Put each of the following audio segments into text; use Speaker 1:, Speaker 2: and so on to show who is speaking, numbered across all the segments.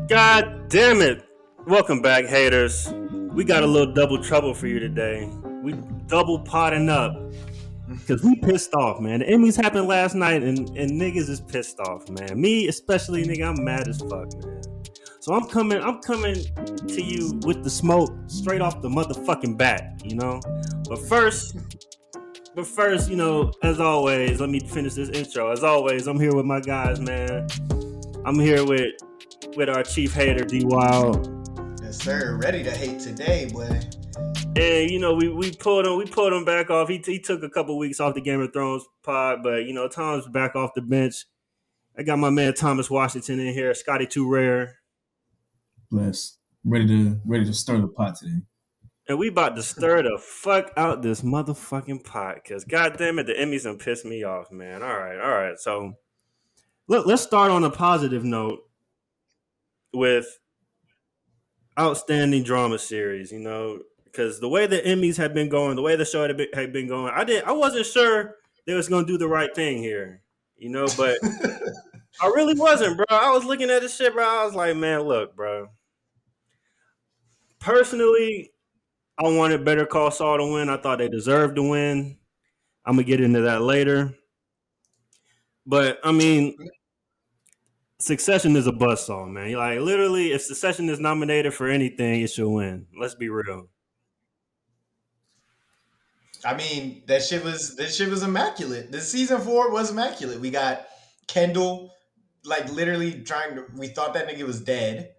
Speaker 1: God damn it. Welcome back, haters. We got a little double trouble for you today. We double potting up because we pissed off, man. The Emmys happened last night and niggas is pissed off, man. Me especially, nigga, I'm mad as fuck, man. So I'm coming to you with the smoke straight off the motherfucking bat, you know? But first, as always, let me finish this intro. As always, I'm here with my guys, man. I'm here with our chief hater, D Wild.
Speaker 2: Yes, sir. Ready to hate today, boy.
Speaker 1: And we pulled him back off. He took a couple weeks off the Game of Thrones pod, but Tom's back off the bench. I got my man Thomas Washington in here. Scotty Too Rare,
Speaker 3: Bless. Ready to stir the pot today.
Speaker 1: and we about to stir the fuck out this motherfucking pot. Cause goddamn it, the Emmys done pissed me off, man. All right. So let's start on a positive note with outstanding drama series. Because the way the Emmys had been going, the way the show had been going, I wasn't sure they was gonna do the right thing here, but I really wasn't, bro. I was looking at this shit, bro. I was like, man, look, bro. Personally, I wanted Better Call Saul to win. I thought they deserved to win. I'm gonna get into that later. But I mean, Succession is a buzzsaw, man. Like literally, if Succession is nominated for anything, it should win. Let's be real.
Speaker 2: I mean, that shit was immaculate. The season 4 was immaculate. We got Kendall, like literally trying to. We thought that nigga was dead.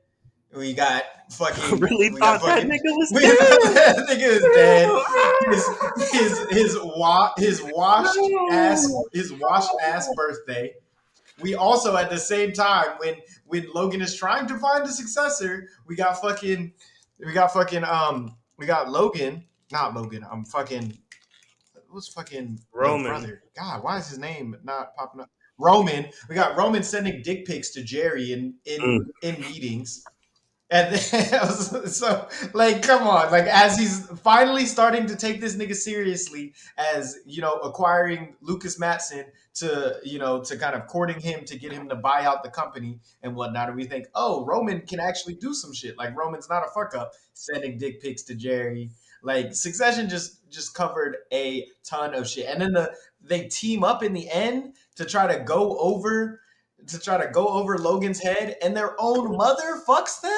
Speaker 2: We got fucking.
Speaker 1: Really
Speaker 2: We
Speaker 1: thought
Speaker 2: got
Speaker 1: that
Speaker 2: fucking.
Speaker 1: nigga was
Speaker 2: We
Speaker 1: dead.
Speaker 2: thought that nigga was dead. His washed ass birthday. We also at the same time when Logan is trying to find a successor, we got Logan, not Logan. I'm fucking what's fucking the
Speaker 1: Roman.
Speaker 2: brother? God, why is his name not popping up? Roman. We got Roman sending dick pics to Jerry in meetings. And then, so, like, come on. Like, as he's finally starting to take this nigga seriously, as, acquiring Lucas Matson to kind of courting him to get him to buy out the company and whatnot. And we think, oh, Roman can actually do some shit. Like, Roman's not a fuck up sending dick pics to Jerry. Like, Succession just covered a ton of shit. And then they team up in the end to try to go over Logan's head, and their own mother fucks them.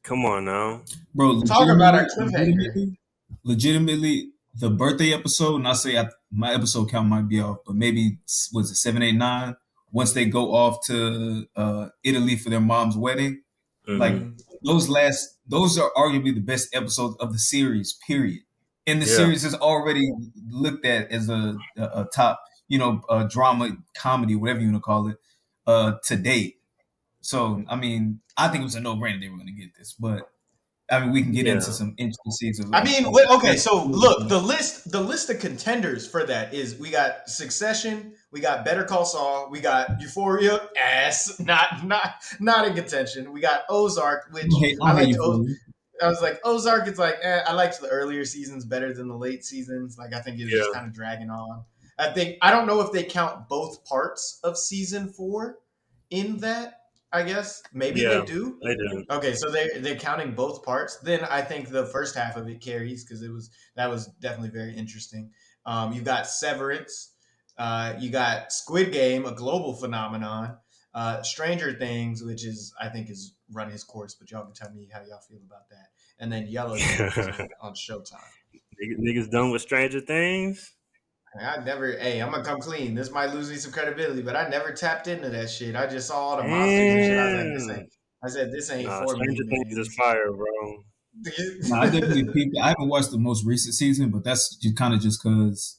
Speaker 1: Come on now,
Speaker 3: Bro,
Speaker 2: Talk about a cliffhanger.
Speaker 3: legitimately, the birthday episode, and I say my episode count might be off, but maybe, was it 7, 8, 9? Once they go off to Italy for their mom's wedding, like those are arguably the best episodes of the series, period. And the series is already looked at as a top, drama, comedy, whatever you want to call it, to date. So, I mean, I think it was a no-brainer they were going to get this, but I mean, we can get into some intricacies of.
Speaker 2: I mean, okay. So look, the list of contenders for that is we got Succession, we got Better Call Saul, we got Euphoria, not in contention. We got Ozark, which I liked. I was like Ozark. It's like I liked the earlier seasons better than the late seasons. Like I think it's just kind of dragging on. I don't know if they count both parts of season 4 in that. I guess maybe they do.
Speaker 1: They do.
Speaker 2: Okay, so they're counting both parts. Then I think the first half of it carries because that was definitely very interesting. You got Severance, you got Squid Game, a global phenomenon. Stranger Things, which I think is run his course, but y'all can tell me how y'all feel about that. And then Yellowstone on Showtime.
Speaker 1: Niggas done with Stranger Things.
Speaker 2: I'm gonna come clean. This might lose me some credibility, but I never tapped into that shit. I just saw all the monsters and shit. I said, this ain't for me.
Speaker 1: Stranger Things is fire, bro.
Speaker 3: I definitely peeped. I haven't watched the most recent season, but that's just because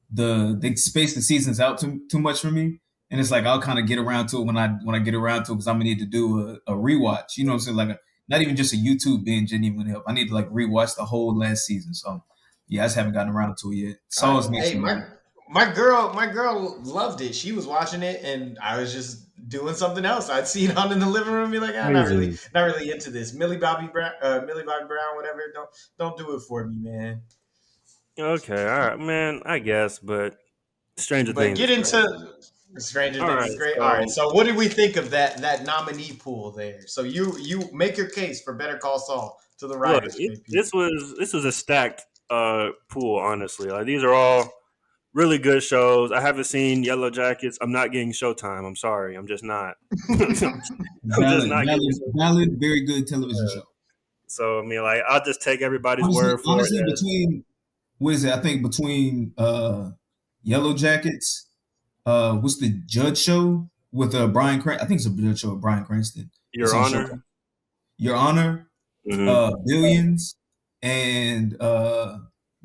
Speaker 3: they space the seasons out too much for me, and it's like I'll kind of get around to it when I get around to it because I'm gonna need to do a rewatch. You know what I'm saying? Like not even just a YouTube binge ain't even help. I need to like rewatch the whole last season. So. Yeah, I just haven't gotten around to it yet. Saul's
Speaker 2: my girl loved it. She was watching it, and I was just doing something else. I'd see it on in the living room, and be like, not really into this. Millie Bobby Brown, whatever. Don't do it for me, man.
Speaker 1: Okay, all right, man. I guess, but Stranger Things.
Speaker 2: Get into Stranger
Speaker 1: All
Speaker 2: Things
Speaker 1: right,
Speaker 2: is great. All
Speaker 1: so
Speaker 2: right. So what did we think of that nominee pool there? So you make your case for Better Call Saul to the
Speaker 1: look,
Speaker 2: writers, JP.
Speaker 1: this was a stacked pool. Honestly, like these are all really good shows. I haven't seen Yellow Jackets. I'm not getting Showtime. I'm sorry. I'm just not. I'm just
Speaker 3: Valid,
Speaker 1: not getting
Speaker 3: valid,
Speaker 1: Showtime.
Speaker 3: valid. Very good television show.
Speaker 1: So I mean, like, I'll just take everybody's
Speaker 3: Honestly,
Speaker 1: word for it.
Speaker 3: honestly, between what is it? I think between Yellow Jackets, what's the Judge show with Brian I think it's a Judge show with Brian Cranston. It's
Speaker 1: Your
Speaker 3: on Showtime.
Speaker 1: Honor.
Speaker 3: Your Honor,
Speaker 1: Mm-hmm.
Speaker 3: Billions, and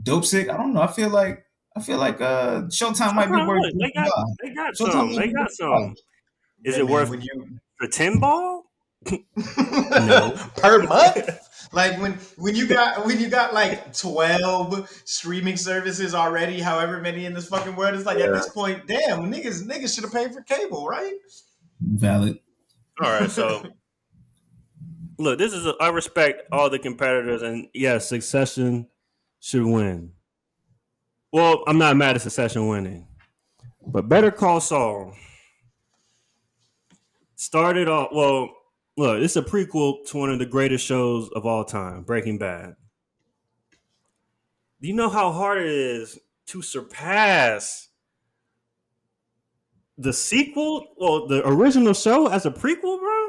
Speaker 3: Dope Sick. I don't know. I feel like Showtime might be
Speaker 1: Showtime,
Speaker 3: worth
Speaker 1: look,
Speaker 3: the vibe.
Speaker 1: they got
Speaker 3: Showtime
Speaker 1: some.
Speaker 3: might
Speaker 1: They
Speaker 3: be worth
Speaker 1: got
Speaker 3: the vibe.
Speaker 1: some. Is
Speaker 2: Hey
Speaker 1: it
Speaker 2: man,
Speaker 1: worth
Speaker 2: when you
Speaker 1: for 10 ball? No.
Speaker 2: per month, like when you got like 12 streaming services already, however many in this fucking world, it's like at
Speaker 1: Yeah.
Speaker 2: this point, damn, niggas should have paid for cable, right?
Speaker 3: Valid.
Speaker 1: All right. So look, I respect all the competitors, and yes, Succession should win. Well, I'm not mad at Succession winning, but Better Call Saul started off. Well, look, it's a prequel to one of the greatest shows of all time, Breaking Bad. Do you know how hard it is to surpass the sequel? Well, the original show as a prequel, bro?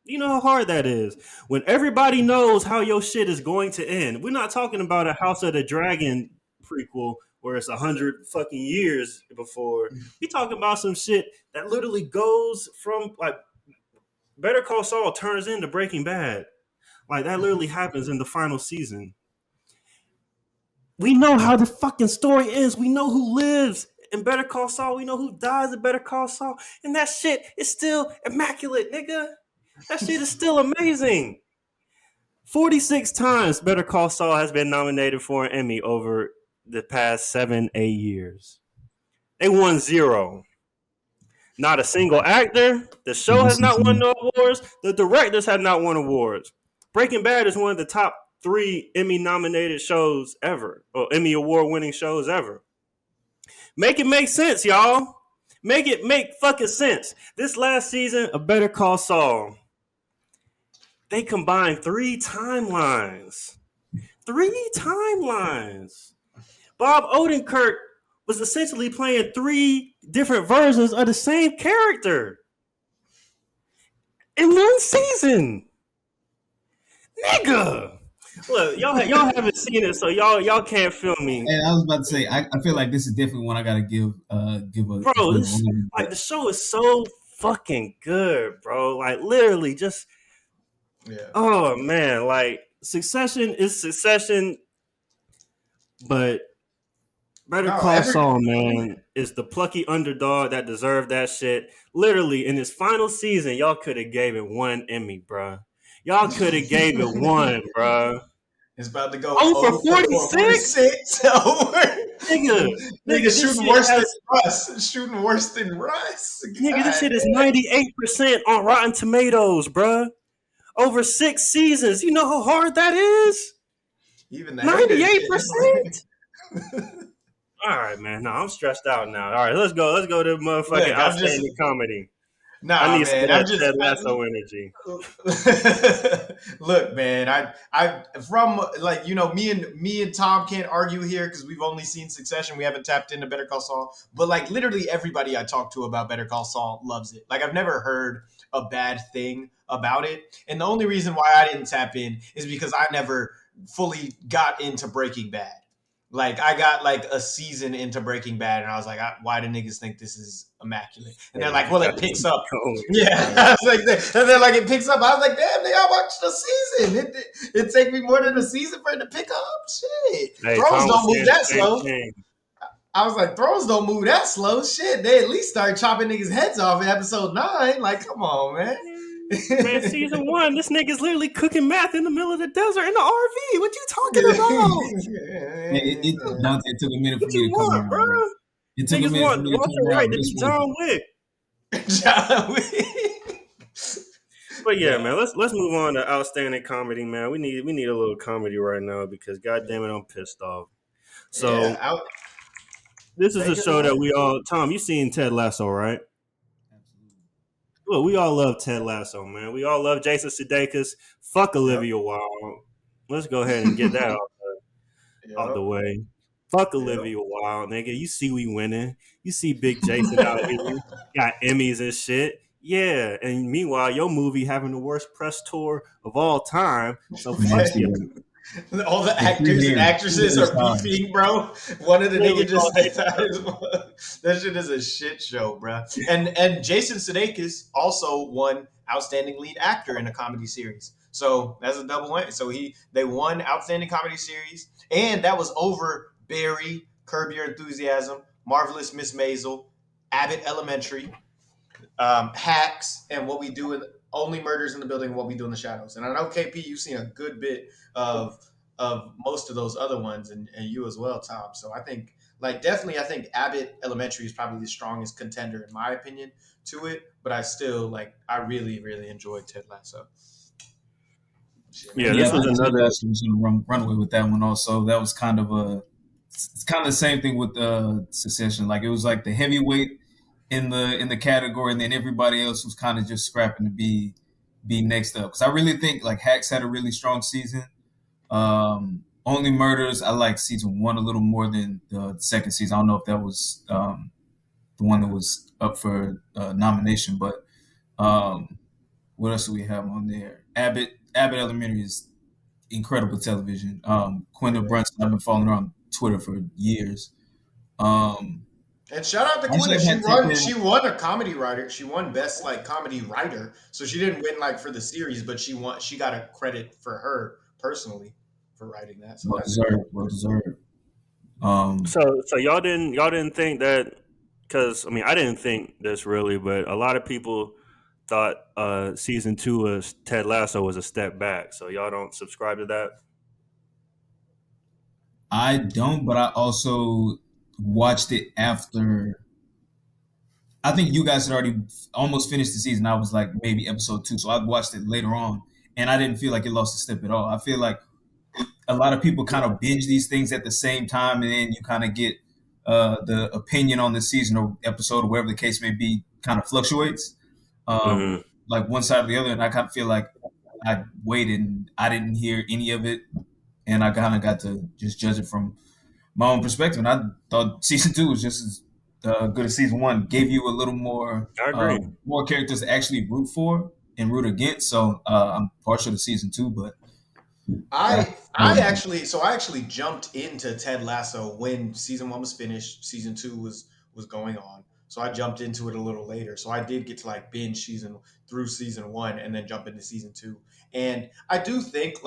Speaker 1: You know how hard that is when everybody knows how your shit is going to end. We're not talking about a House of the Dragon prequel where it's 100 fucking years before. We talking about some shit that literally goes from like Better Call Saul turns into Breaking Bad. Like that literally happens in the final season. We know how the fucking story ends. We know who lives in Better Call Saul. We know who dies in Better Call Saul. And that shit is still immaculate, nigga. That shit is still amazing. 46 times Better Call Saul has been nominated for an Emmy over the past 7, 8 years. They won 0. Not a single actor. The show has not won no awards. The directors have not won awards. Breaking Bad is one of the top 3 Emmy nominated shows ever, or Emmy Award winning shows ever. Make it make sense, y'all. Make it make fucking sense. This last season of Better Call Saul, they combined 3 timelines. 3 timelines. Bob Odenkirk was essentially playing 3 different versions of the same character in one season. Nigga. Look, y'all haven't seen it, so y'all can't feel me.
Speaker 3: And I was about to say, I feel like this is definitely one I gotta give a
Speaker 1: Bro, like the show is so fucking good, bro. Like literally just oh man, like Succession is Succession, but Better Call Saul, man, is the plucky underdog that deserved that shit. Literally, in his final season, y'all could have gave it 1 Emmy, bro. Y'all could have gave it 1, bro.
Speaker 2: It's about to go
Speaker 1: over 46.
Speaker 2: Nigga shooting worse than Russ. Shooting worse than Russ.
Speaker 1: Nigga, this shit is 98% on Rotten Tomatoes, bro. Over 6 seasons. You know how hard that is?
Speaker 2: Even
Speaker 1: 98%. All right, man. No, I'm stressed out now. All right, let's go. Let's go to motherfucking outstanding comedy.
Speaker 2: Nah,
Speaker 1: I need
Speaker 2: man.
Speaker 1: some Ted Lasso energy.
Speaker 2: Look, man. I from like me and Tom can't argue here because we've only seen Succession. We haven't tapped into Better Call Saul. But like literally everybody I talk to about Better Call Saul loves it. Like I've never heard a bad thing about it. And the only reason why I didn't tap in is because I never fully got into Breaking Bad. Like I got like a season into Breaking Bad, and I was like, "Why do niggas think this is immaculate?" And they're like, "Well, it picks up." Yeah, I was like, and they're like, "It picks up." I was like, "Damn, they all watched the season. It take me more than a season for it to pick up." Shit, Thrones don't move that slow. I was like, Thrones don't move that slow. Shit, they at least start chopping niggas' heads off in episode 9. Like, come on, man.
Speaker 1: Man, season 1, this nigga's literally cooking meth in the middle of the desert in the RV. What you talking about?
Speaker 3: Dante, it took a minute for me to
Speaker 1: come
Speaker 3: around.
Speaker 1: Bro?
Speaker 3: It took a minute for me to come around.
Speaker 1: Right, John Wick. John Wick. But yeah, man, let's move on to outstanding comedy, man. We need a little comedy right now because goddamn it, I'm pissed off. So this is a show that we all Tom, you seen Ted Lasso, right? Look, we all love Ted Lasso, man. We all love Jason Sudeikis. Fuck
Speaker 2: Yep.
Speaker 1: Olivia Wilde. Let's go ahead and get that out the
Speaker 2: Yep.
Speaker 1: way. Fuck
Speaker 2: Yep.
Speaker 1: Olivia Wilde, nigga. You see we winning. You see Big Jason out here. Got Emmys and shit. Yeah, and meanwhile, your movie having the worst press tour of all time. So fuck
Speaker 3: Next year,
Speaker 1: you.
Speaker 2: All the
Speaker 3: the
Speaker 2: actors and actresses
Speaker 3: previous
Speaker 2: are
Speaker 3: times.
Speaker 2: beefing, bro. One of the
Speaker 1: Literally
Speaker 2: niggas
Speaker 1: all
Speaker 2: just that shit is a shit show, bro. And Jason Sudeikis also won Outstanding Lead Actor in a Comedy Series, so that's a double win. So they won Outstanding Comedy Series, and that was over Barry, Curb Your Enthusiasm, Marvelous Miss Maisel, Abbott Elementary, Hacks, and What We Do in Only Murders in the Building, and What We Do in the Shadows. And I know KP, you've seen a good bit of most of those other ones, and you as well, Tom. So I think, like, definitely, I think Abbott Elementary is probably the strongest contender in my opinion to it. But I still I really, really enjoyed Ted Lasso. Shit, man.
Speaker 1: Yeah,
Speaker 3: Yeah,
Speaker 1: this
Speaker 3: I
Speaker 1: was
Speaker 3: think Ted
Speaker 1: another.
Speaker 3: Lasso was going to run away with that one also. That was kind of it's kind of the same thing with Succession. Like it was like the heavyweight in the category, and then everybody else was kind of just scrapping to be next up. Because I really think like Hacks had a really strong season. Only Murders, I like season one a little more than the second season. I don't know if that was the one that was up for nomination, but um, what else do we have on there? Abbott Elementary is incredible television. Quinta
Speaker 2: Yeah.
Speaker 3: Brunson, I've been following her on Twitter for years. Um,
Speaker 2: And shout out to
Speaker 3: I
Speaker 2: Quinta.
Speaker 3: actually
Speaker 2: She
Speaker 3: had
Speaker 2: won.
Speaker 3: taken
Speaker 2: She won a comedy writer. She won best comedy writer. So she didn't win for the series, but she won. She got a credit for her personally for writing that. So
Speaker 3: well
Speaker 2: that's good.
Speaker 3: deserved, well deserved. Um,
Speaker 1: So y'all didn't think that, because I mean I didn't think this really, but a lot of people thought season two of Ted Lasso was a step back. So y'all don't subscribe to that.
Speaker 3: I don't, but I also watched it after. I think you guys had already almost finished the season. I was like maybe episode two, so I watched it later on, and I didn't feel like it lost a step at all. I feel like a lot of people kind of binge these things at the same time, and then you kind of get the opinion on the season or episode or whatever the case may be kind of fluctuates,
Speaker 1: Mm-hmm.
Speaker 3: like one side or the other. And I kind of feel like I waited and I didn't hear any of it, and I kind of got to just judge it from my own perspective. And I thought season two was just as good as season one. Gave you a little
Speaker 1: I agree.
Speaker 3: more characters to actually root for and root against. So I'm partial to season two, but that's
Speaker 2: I actually jumped into Ted Lasso when season one was finished. Season two was going on. So I jumped into it a little later. So I did get to binge season one and then jump into season two. And I do think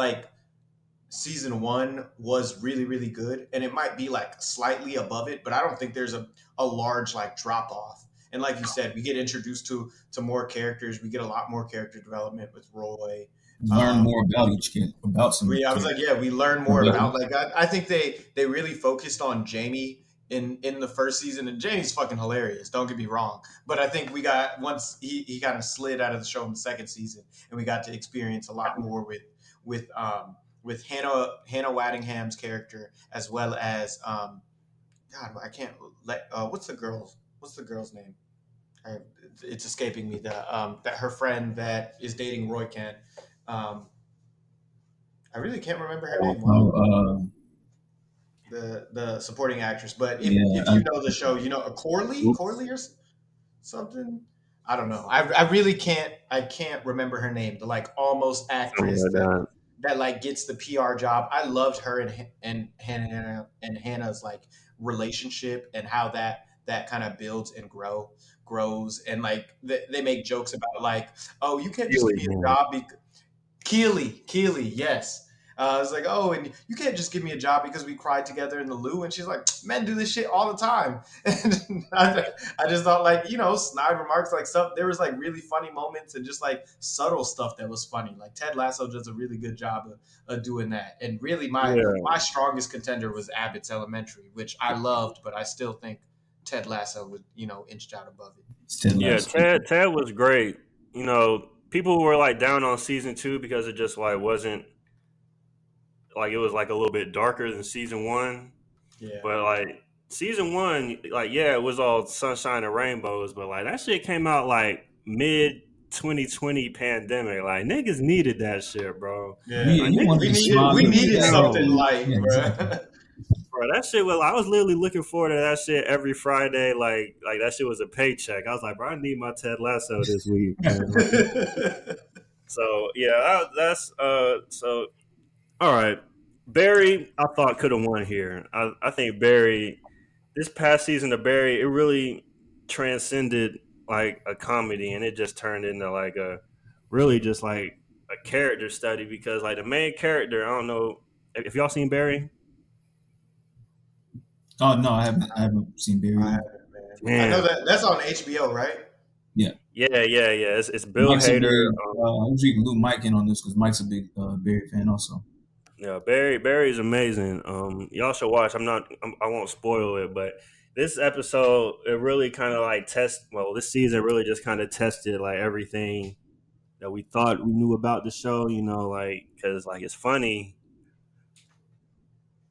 Speaker 2: season one was really, really good. And it might be slightly above it, but I don't think there's a large drop off. And like you said, we get introduced to more characters. We get a lot more character development with Roy.
Speaker 3: learn more about each kid, about some
Speaker 2: I was
Speaker 3: characters.
Speaker 2: like, yeah, we learn more about I think they really focused on Jamie in the first season, and Jamie's fucking hilarious. Don't get me wrong, but I think we got once he kind of slid out of the show in the second season, and we got to experience a lot more with Hannah Waddingham's character as well as God, I can't let what's the girl's name? It's escaping me. That her friend that is dating Roy Kent. Um, I really can't remember her name. Wow. The supporting actress, but if
Speaker 3: Yeah,
Speaker 2: you know the show, you know a Corley or something. I don't know. I really can't remember her name. The almost
Speaker 1: Something
Speaker 2: actress
Speaker 1: like that.
Speaker 2: that gets the PR job. I loved her and Hannah's relationship and how that kind of builds and grows and they make jokes about oh, you can't just give
Speaker 1: Really,
Speaker 2: me a
Speaker 1: man.
Speaker 2: job because Keely, yes. I was like, oh, and you can't just give me a job because we cried together in the loo. And she's like, men do this shit all the time. And I just thought, snide remarks, stuff. There was really funny moments and just subtle stuff that was funny. Ted Lasso does a really good job of doing that. And really,
Speaker 1: Yeah,
Speaker 2: my strongest contender was Abbott's Elementary, which I loved, but I still think Ted Lasso would inched out above it.
Speaker 3: still
Speaker 1: yeah.
Speaker 3: last.
Speaker 1: Ted was great. People were down on season two because it just wasn't it was a little bit darker than season one.
Speaker 2: Yeah.
Speaker 1: But season one, yeah, it was all sunshine and rainbows. But that shit came out mid 2020 pandemic. Like niggas needed that shit, bro.
Speaker 2: Yeah,
Speaker 3: Yeah,
Speaker 1: Like
Speaker 3: you
Speaker 1: niggas,
Speaker 3: wanted to smile.
Speaker 2: we
Speaker 3: You
Speaker 2: needed
Speaker 3: that
Speaker 2: something
Speaker 1: yo,
Speaker 2: light,
Speaker 3: yeah,
Speaker 2: bro.
Speaker 3: exactly.
Speaker 1: bro, that shit was. I was literally looking forward to that shit every Friday. Like that shit was a paycheck. I was like, bro, I need my Ted Lasso this week, man. So yeah, that's so all right. Barry, I thought could have won here. I think Barry, this past season of Barry, it really transcended like a comedy, and it just turned into like a really just like a character study because like the main character, I don't know if y'all seen Barry.
Speaker 3: Oh no, I haven't. I haven't seen Barry
Speaker 2: I
Speaker 3: either.
Speaker 2: haven't, man. I know
Speaker 1: Man,
Speaker 2: that that's on HBO, right?
Speaker 3: Yeah,
Speaker 1: yeah. It's Bill
Speaker 3: Mike's a big.
Speaker 1: Hader.
Speaker 3: I'm treating Luke Mike in on this because Mike's a big Barry fan also.
Speaker 1: Yeah, Barry's amazing. Y'all should watch. I won't spoil it, but this episode it really kind of like this season really just kind of tested like everything that we thought we knew about the show. You know, like because like it's funny.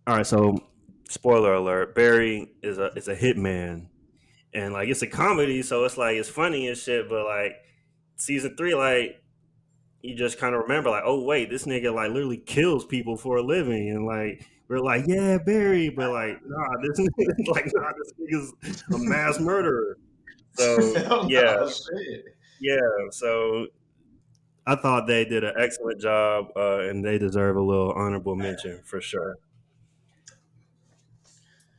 Speaker 1: All right, so spoiler alert: Barry is a hitman, and like it's a comedy, so it's like it's funny and shit. But like season three, like you just kind of remember like, oh wait, this nigga like literally kills people for a living, and like we're like, yeah, Barry, but like, this nigga's a mass murderer. So
Speaker 2: Oh
Speaker 1: yeah,
Speaker 2: no, shit.
Speaker 1: yeah. So I thought they did an excellent job, and they deserve a little honorable mention for sure.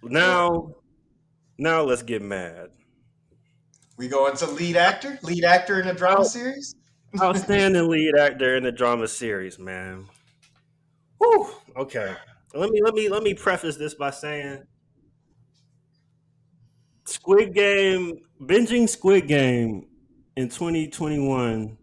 Speaker 2: Well,
Speaker 1: Now, now let's get mad.
Speaker 2: we go into lead actor in a drama
Speaker 1: Out,
Speaker 2: series.
Speaker 1: outstanding lead actor in the drama series, man. Whew. Okay. Let me preface this by saying Squid Game, binging Squid Game in 2021,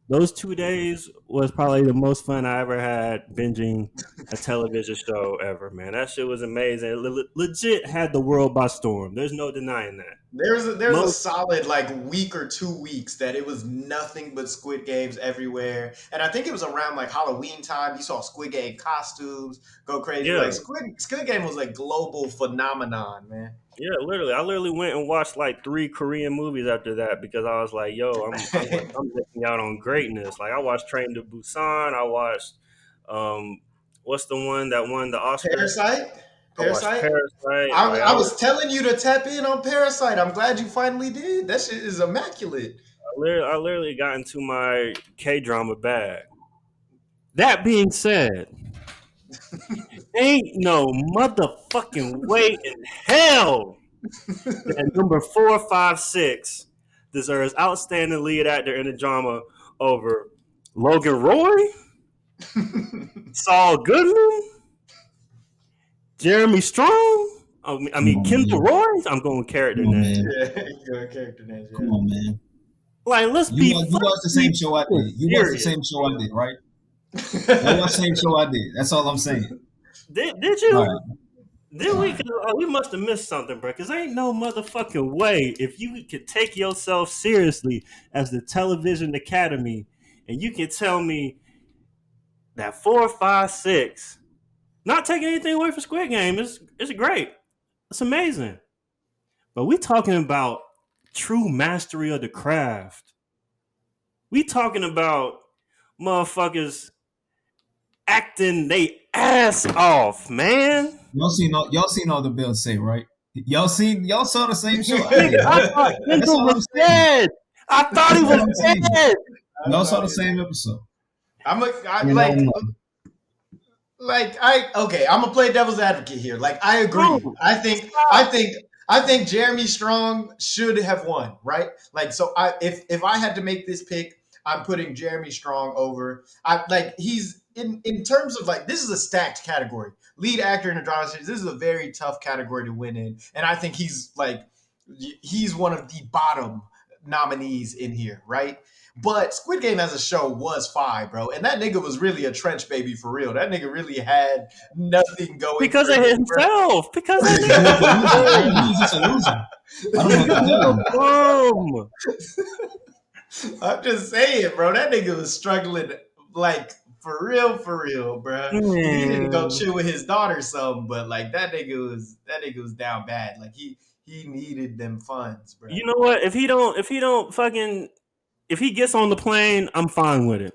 Speaker 1: those 2 days was probably the most fun I ever had binging a television show ever, man. That shit was amazing. Legit had the world by storm. There's no denying that.
Speaker 2: There's a
Speaker 1: Most,
Speaker 2: solid like week or 2 weeks that it was nothing but Squid Games everywhere, and I think it was around like Halloween time. You saw Squid Game costumes go crazy.
Speaker 1: yeah,
Speaker 2: Like Squid Game was a global phenomenon, man.
Speaker 1: yeah, literally. I literally went and watched like 3 Korean movies after that because I was like, yo, I'm missing out on greatness. Like I watched Train to Busan. I watched, um, what's the one that won the Oscar?
Speaker 2: Parasite,
Speaker 1: I watched
Speaker 2: Parasite.
Speaker 1: Parasite. Like
Speaker 2: I was telling you to tap in on Parasite. I'm glad you finally did. That shit is immaculate.
Speaker 1: I literally got into my K drama bag. That being said, ain't no motherfucking way in hell that number 456 deserves outstanding lead actor in a drama over Logan Roy, Saul Goodman, Jeremy Strong. I
Speaker 3: Come
Speaker 1: mean
Speaker 3: on,
Speaker 1: Kendall
Speaker 3: man.
Speaker 1: Roy. I'm going
Speaker 3: Come
Speaker 1: character
Speaker 3: on,
Speaker 1: name.
Speaker 3: man.
Speaker 2: Yeah, good character names.
Speaker 3: Come
Speaker 2: Yeah.
Speaker 3: on, man.
Speaker 1: Like, let's
Speaker 3: You
Speaker 1: be
Speaker 3: you watched the same show I
Speaker 1: fucking
Speaker 3: did. You watched the
Speaker 1: serious.
Speaker 3: same show I did, right? Y'all watched the same show I did. That's all I'm saying.
Speaker 1: Did
Speaker 3: All
Speaker 1: you?
Speaker 3: right,
Speaker 1: Then
Speaker 3: all
Speaker 1: we
Speaker 3: right.
Speaker 1: could, we must have missed something, bro. Because ain't no motherfucking way if you could take yourself seriously as the Television Academy, and you can tell me that 456, not taking anything away from Squid Game, is great. It's amazing. But we talking about true mastery of the craft. We talking about motherfuckers acting they ass off, man.
Speaker 3: Y'all seen all the bills say, right? Y'all saw the same show I
Speaker 1: Nigga,
Speaker 3: did,
Speaker 1: I
Speaker 3: right?
Speaker 1: thought
Speaker 3: That's
Speaker 1: Kendall
Speaker 3: all
Speaker 1: was
Speaker 3: I'm saying.
Speaker 1: dead. I thought he
Speaker 3: That's all
Speaker 1: was
Speaker 3: I'm saying.
Speaker 1: dead.
Speaker 3: Y'all saw the same episode.
Speaker 2: I
Speaker 3: And
Speaker 2: okay, I'm gonna play devil's advocate here. Like I agree.
Speaker 1: Bro, stop.
Speaker 2: I think Jeremy Strong should have won, right? Like so if I had to make this pick, I'm putting Jeremy Strong over. I like he's in terms of like this is a stacked category. Lead actor in a drama series. This is a very tough category to win in, and I think he's one of the bottom nominees in here, right? But Squid Game as a show was fire, bro. And that nigga was really a trench baby for real. That nigga really had nothing going
Speaker 1: Because
Speaker 2: for
Speaker 1: of
Speaker 2: him, bro.
Speaker 1: himself. Because that
Speaker 3: he was a loser, right?
Speaker 1: nigga
Speaker 3: He was just a loser. I don't know what to
Speaker 1: is
Speaker 3: tell
Speaker 1: a
Speaker 3: him.
Speaker 1: bum.
Speaker 2: I'm just saying, bro. That nigga was struggling like for real, bro. He needed to go
Speaker 1: Man.
Speaker 2: chill with his daughter or something, but like that nigga was down bad. Like he needed them funds, bro.
Speaker 1: You know what? If he don't if he gets on the plane, I'm fine with it.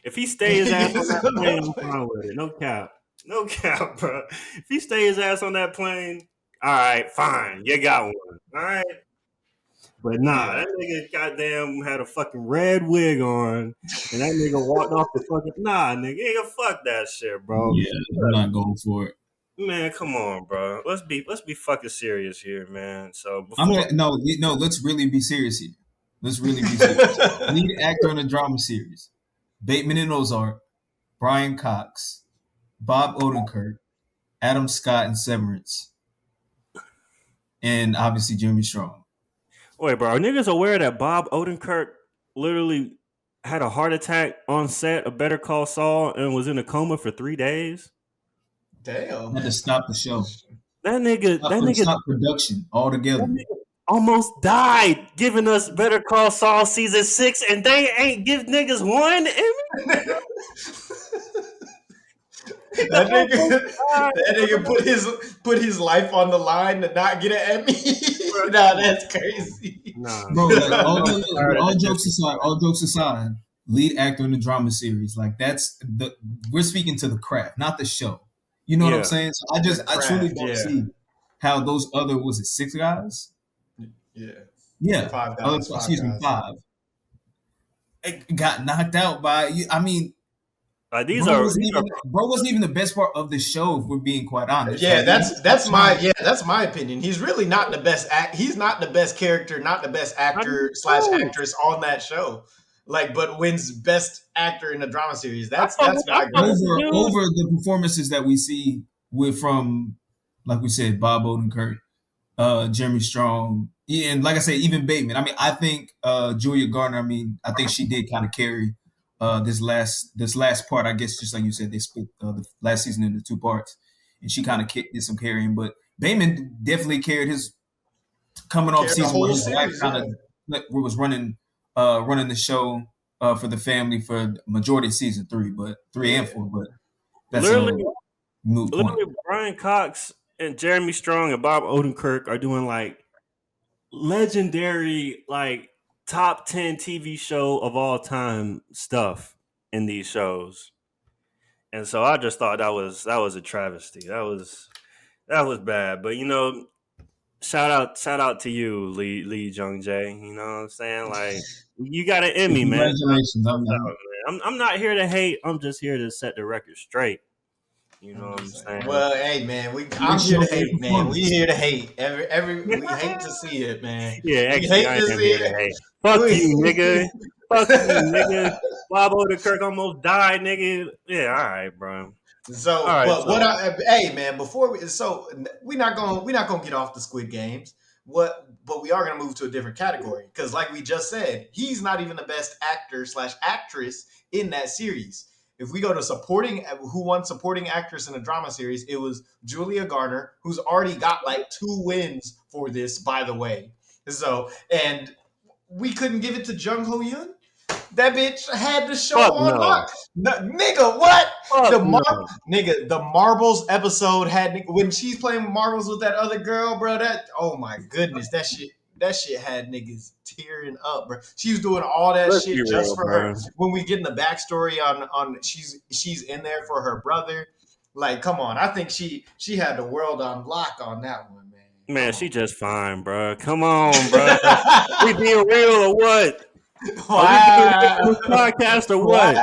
Speaker 1: If he stays ass on that plane, I'm fine with it. No cap. No cap, bro. If he stays ass on that plane, all right, fine. You got one. All right. But nah, that nigga goddamn had a fucking red wig on, and that nigga walked off the fucking. Nah, nigga, fuck that shit, bro.
Speaker 3: Yeah, I'm not going for it.
Speaker 1: Man, come on, bro. Let's be fucking serious here, man. So
Speaker 3: before no, let's really be serious here. Let's really be serious. Lead actor in a drama series: Bateman in Ozark, Brian Cox, Bob Odenkirk, Adam Scott in Severance, and obviously Jeremy Strong.
Speaker 1: Wait, bro, are niggas aware that Bob Odenkirk literally had a heart attack on set of Better Call Saul and was in a coma for 3 days?
Speaker 2: Damn.
Speaker 3: Had to stop the show.
Speaker 1: That nigga
Speaker 3: stop production altogether.
Speaker 1: Almost died giving us Better Call Saul season 6, and they ain't give niggas one Emmy.
Speaker 2: That nigga put his life on the line to not get an Emmy. Nah, that's crazy.
Speaker 3: Nah, bro. Like, all jokes aside, lead actor in the drama series, like we're speaking to the craft, not the show. You know what I'm saying? So I truly don't see how those other 6 guys. Yeah.
Speaker 2: 5 guys.
Speaker 3: Excuse me, 5. It got knocked out by. I mean. Bro wasn't even the best part of the show, if we're being quite honest.
Speaker 2: Yeah, that's my opinion. He's really not the best he's not the best character, not the best actor / actress on that show. But wins best actor in a drama series. That's my
Speaker 3: over the performances that we see from, like we said, Bob Odenkirk, Jeremy Strong, and like I said, even Bateman. I mean, I think Julia Garner. I mean, I think she did kind of carry. This last part, I guess, just like you said, they split the last season into 2 parts, and she kind of did some carrying. But Bateman definitely carried his coming off season where his wife kind of was running the show for the family for majority of season 3, but 3 and 4. But that's literally a moot point.
Speaker 1: Brian Cox and Jeremy Strong and Bob Odenkirk are doing legendary top 10 TV show of all time stuff in these shows. And so I just thought that was a travesty. That was bad. But shout out to you, Lee Jung Jae. You know what I'm saying? You got an Emmy, man.
Speaker 3: Congratulations.
Speaker 1: I'm not here to hate. I'm just here to set the record straight. You know what I'm saying?
Speaker 2: Well, hey, man, I'm here to hate, man. We here to hate. We hate to see it, man.
Speaker 1: Yeah, actually, I am here to hate. Fuck you, nigga. Fuck you, nigga. Bob Odenkirk almost died, nigga. Yeah, all right, bro.
Speaker 2: So, right, hey, man, we're not gonna get off the Squid Games. But we are gonna move to a different category because, like we just said, he's not even the best actor / actress in that series. If we go to who won supporting actress in a drama series, it was Julia Garner, who's already got 2 wins for this, by the way. So, and we couldn't give it to Jung Ho Yoon. That bitch had the show on lock. No, nigga, what? The Marbles episode had when she's playing marbles with that other girl, bro. Oh my goodness, that shit had niggas tearing up, bro. She was doing all that shit just for her. When we get in the backstory on she's in there for her brother. Come on, I think she had the world on lock on that one, man.
Speaker 1: Man, she just fine, bro. Come on, bro. We being real or what?
Speaker 2: Wow.
Speaker 1: Are we being real on this podcast or what?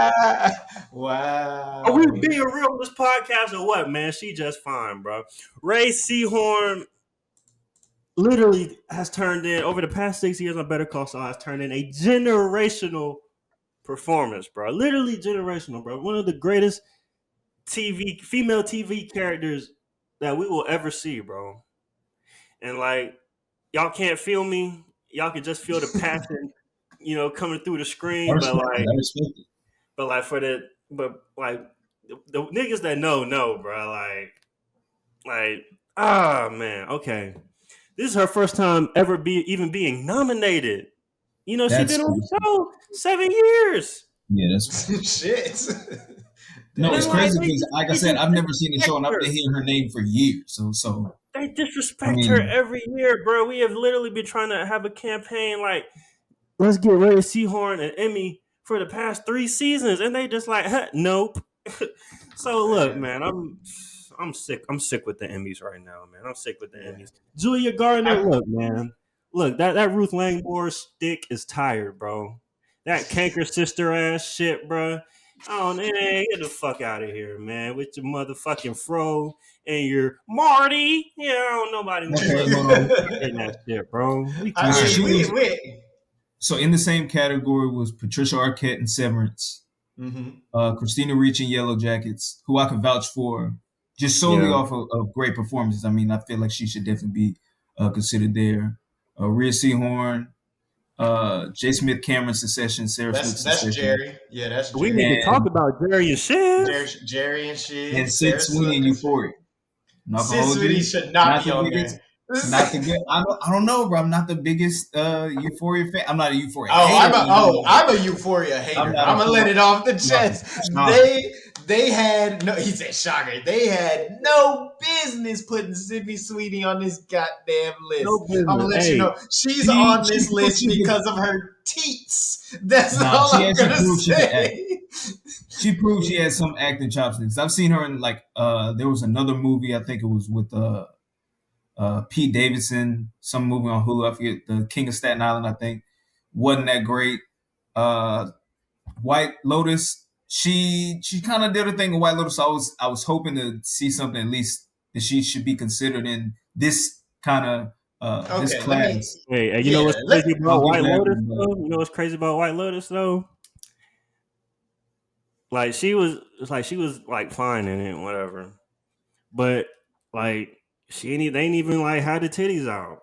Speaker 2: Wow.
Speaker 1: Are we being real on this podcast or what, man? She just fine, bro. Ray Seahorn literally has turned in, over the past 6 years on Better Call Saul, has turned in a generational performance, bro. Literally generational, bro. One of the greatest female TV characters that we will ever see, bro. And y'all can't feel me. Y'all can just feel the passion, coming through the screen. But the niggas that know, bro. Man, okay. This is her first time ever even being nominated. She's been on the show 7 years.
Speaker 3: Yeah, that's
Speaker 2: shit.
Speaker 3: No, it's crazy because, like I said, I've never seen the show and I've been hearing her name for years. So
Speaker 1: they disrespect her every year, bro. We have literally been trying to have a campaign let's get Ray Seahorn and Emmy for the past 3 seasons, and they just like, nope. So look, man, I'm sick. I'm sick with the Emmys right now, man. I'm sick with the
Speaker 2: Yeah.
Speaker 1: Emmys. Julia Gardner, look, man. Look, that Ruth Langmore stick is tired, bro. That canker sister ass shit, bro. Oh, man, get the fuck out of here, man, with your motherfucking fro and your Marty. Yeah, I don't nobody want
Speaker 3: Okay,
Speaker 1: to
Speaker 3: hold on.
Speaker 1: in that shit, bro. We
Speaker 2: I
Speaker 3: So
Speaker 1: tired.
Speaker 3: she
Speaker 2: mean,
Speaker 3: was
Speaker 2: we.
Speaker 3: so in the same category was Patricia Arquette in Severance,
Speaker 2: Mm-hmm.
Speaker 3: Christina Ricci in Yellow Jackets, who I can vouch for just solely
Speaker 1: Yeah.
Speaker 3: off of great performances. I mean, I feel like she should definitely be considered there. Rhea Seehorn, J. Smith Cameron Succession, Sarah Snook
Speaker 2: That's
Speaker 3: Succession,
Speaker 2: Jerry. Yeah, that's
Speaker 1: We need to
Speaker 2: Jerry.
Speaker 1: talk
Speaker 3: and
Speaker 1: about Jerry and Shiv.
Speaker 2: Jerry and Shiv,
Speaker 3: and Sid
Speaker 2: Sarah
Speaker 3: Sweeney in
Speaker 2: Snook and Shiv.
Speaker 3: Euphoria. Not gonna
Speaker 2: Sid
Speaker 3: hold
Speaker 2: Sweeney
Speaker 3: you.
Speaker 2: should not
Speaker 3: Not
Speaker 2: be
Speaker 3: the
Speaker 2: on
Speaker 3: biggest.
Speaker 2: there.
Speaker 3: Not the good. I don't know, bro. I'm not the biggest Euphoria fan. I'm not a Euphoria
Speaker 2: Oh,
Speaker 3: hater.
Speaker 2: I'm a Euphoria hater.
Speaker 3: I'm
Speaker 2: I'm
Speaker 3: not a
Speaker 2: gonna let it off the
Speaker 3: shocker.
Speaker 2: chest.
Speaker 3: Shocker.
Speaker 2: They had no. He said shocker. They had no business putting Sydney Sweeney on this goddamn
Speaker 1: No
Speaker 2: list. I'm gonna
Speaker 1: business.
Speaker 2: let you
Speaker 1: Hey,
Speaker 2: know she's
Speaker 3: She
Speaker 2: on
Speaker 3: she
Speaker 2: this
Speaker 3: proved
Speaker 2: list
Speaker 3: she could.
Speaker 2: because of her teats. That's
Speaker 3: Nah,
Speaker 2: all
Speaker 3: she
Speaker 2: I'm
Speaker 3: actually
Speaker 2: gonna
Speaker 3: proved she could act.
Speaker 2: say.
Speaker 3: She proved she had some acting chops. I've seen her in like there was another movie. I think it was with Pete Davidson. Some movie on Hulu. I forget. The King of Staten Island. I think wasn't that great. Uh, White Lotus. She kind of did her thing in White Lotus. So I was hoping to see something at least that she should be considered in this kind of this
Speaker 2: Okay, let me.
Speaker 3: class.
Speaker 1: hey, you know
Speaker 2: Yeah,
Speaker 1: what's
Speaker 2: let.
Speaker 1: crazy
Speaker 3: I'll
Speaker 1: about
Speaker 3: give
Speaker 1: White
Speaker 3: that
Speaker 1: Lotus
Speaker 3: one, but
Speaker 1: though? You know what's crazy about White Lotus though? Like she was like fine in it, whatever. But like they ain't even like had the titties out.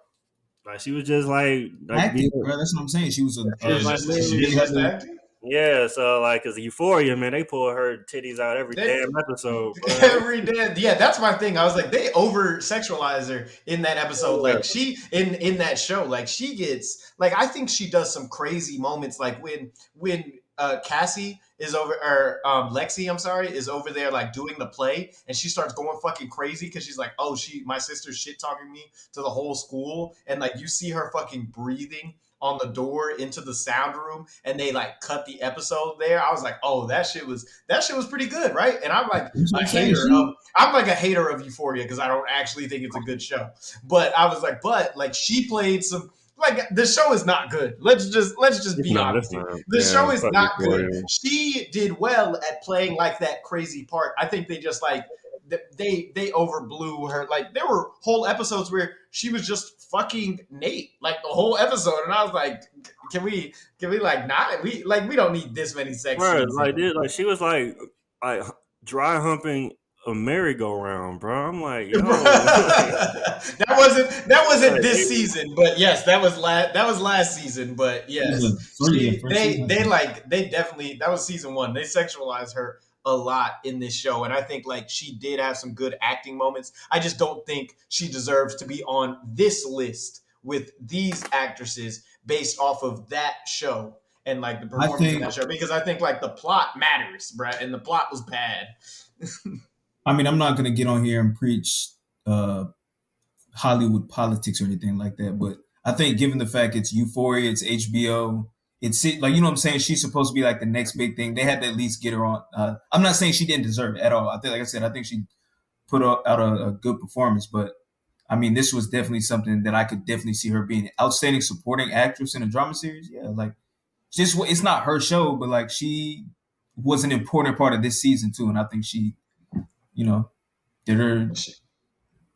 Speaker 1: Like she was just like
Speaker 3: acting,
Speaker 1: being
Speaker 3: bro. That's what I'm saying. She was
Speaker 1: she was like
Speaker 3: she
Speaker 2: She was
Speaker 3: really had
Speaker 2: just
Speaker 3: to.
Speaker 2: acting.
Speaker 1: yeah, so like cause Euphoria, man, they pull her titties out every
Speaker 2: They,
Speaker 1: damn episode, bro.
Speaker 2: every day, yeah, that's my thing. I was like, they over sexualize her in that episode.
Speaker 1: Yeah.
Speaker 2: Like she in that show, like she gets like I think she does some crazy moments, like when Cassie is over or Lexi, I'm sorry, is over there like doing the play, and she starts going fucking crazy because she's like, oh, my sister's shit talking me to the whole school, and like you see her fucking breathing on the door into the sound room, and they like cut the episode there. I was like, oh, that shit was pretty good, right? And
Speaker 3: That's what I'm saying. She
Speaker 2: I'm like a hater of Euphoria because I don't actually think it's a good show. But I was like, but like she played some like the show is not good. Let's just
Speaker 1: It's
Speaker 2: be
Speaker 1: not, it's
Speaker 2: honest here.
Speaker 1: not.
Speaker 2: The
Speaker 1: Yeah,
Speaker 2: show is
Speaker 1: fuck
Speaker 2: not good.
Speaker 1: Euphoria.
Speaker 2: She did well at playing like that crazy part. I think they just like they overblew her. Like there were whole episodes where she was just fucking Nate, like the whole episode, and I was like, can we like not we don't need this many sex
Speaker 1: Bro,
Speaker 2: scenes
Speaker 1: like
Speaker 2: in
Speaker 1: this,
Speaker 2: it.
Speaker 1: like she was like dry humping a merry-go-round, bro. I'm like, yo,
Speaker 2: that wasn't
Speaker 1: like,
Speaker 2: this season, but yes, that was last season, but
Speaker 3: it was
Speaker 2: yes,
Speaker 3: a three first season.
Speaker 2: they definitely that was season one. They sexualized her a lot in this show, and I think like she did have some good acting moments. I just don't think she deserves to be on this list with these actresses based off of that show and like the
Speaker 3: I
Speaker 2: performance in
Speaker 3: think.
Speaker 2: that show because I think like the plot matters, bruh, and the plot was bad.
Speaker 3: I mean, I'm not gonna get on here and preach Hollywood politics or anything like that, but I think given the fact it's Euphoria, it's HBO, it's like you know what I'm saying. She's supposed to be like the next big thing. They had to at least get her on. I'm not saying she didn't deserve it at all. I think, like I said, I think she put out a good performance, but I mean, this was definitely something that I could definitely see her being an outstanding supporting actress in a drama series. Yeah, like just it's not her show, but like she was an important part of this season too, and I think she, you know, did her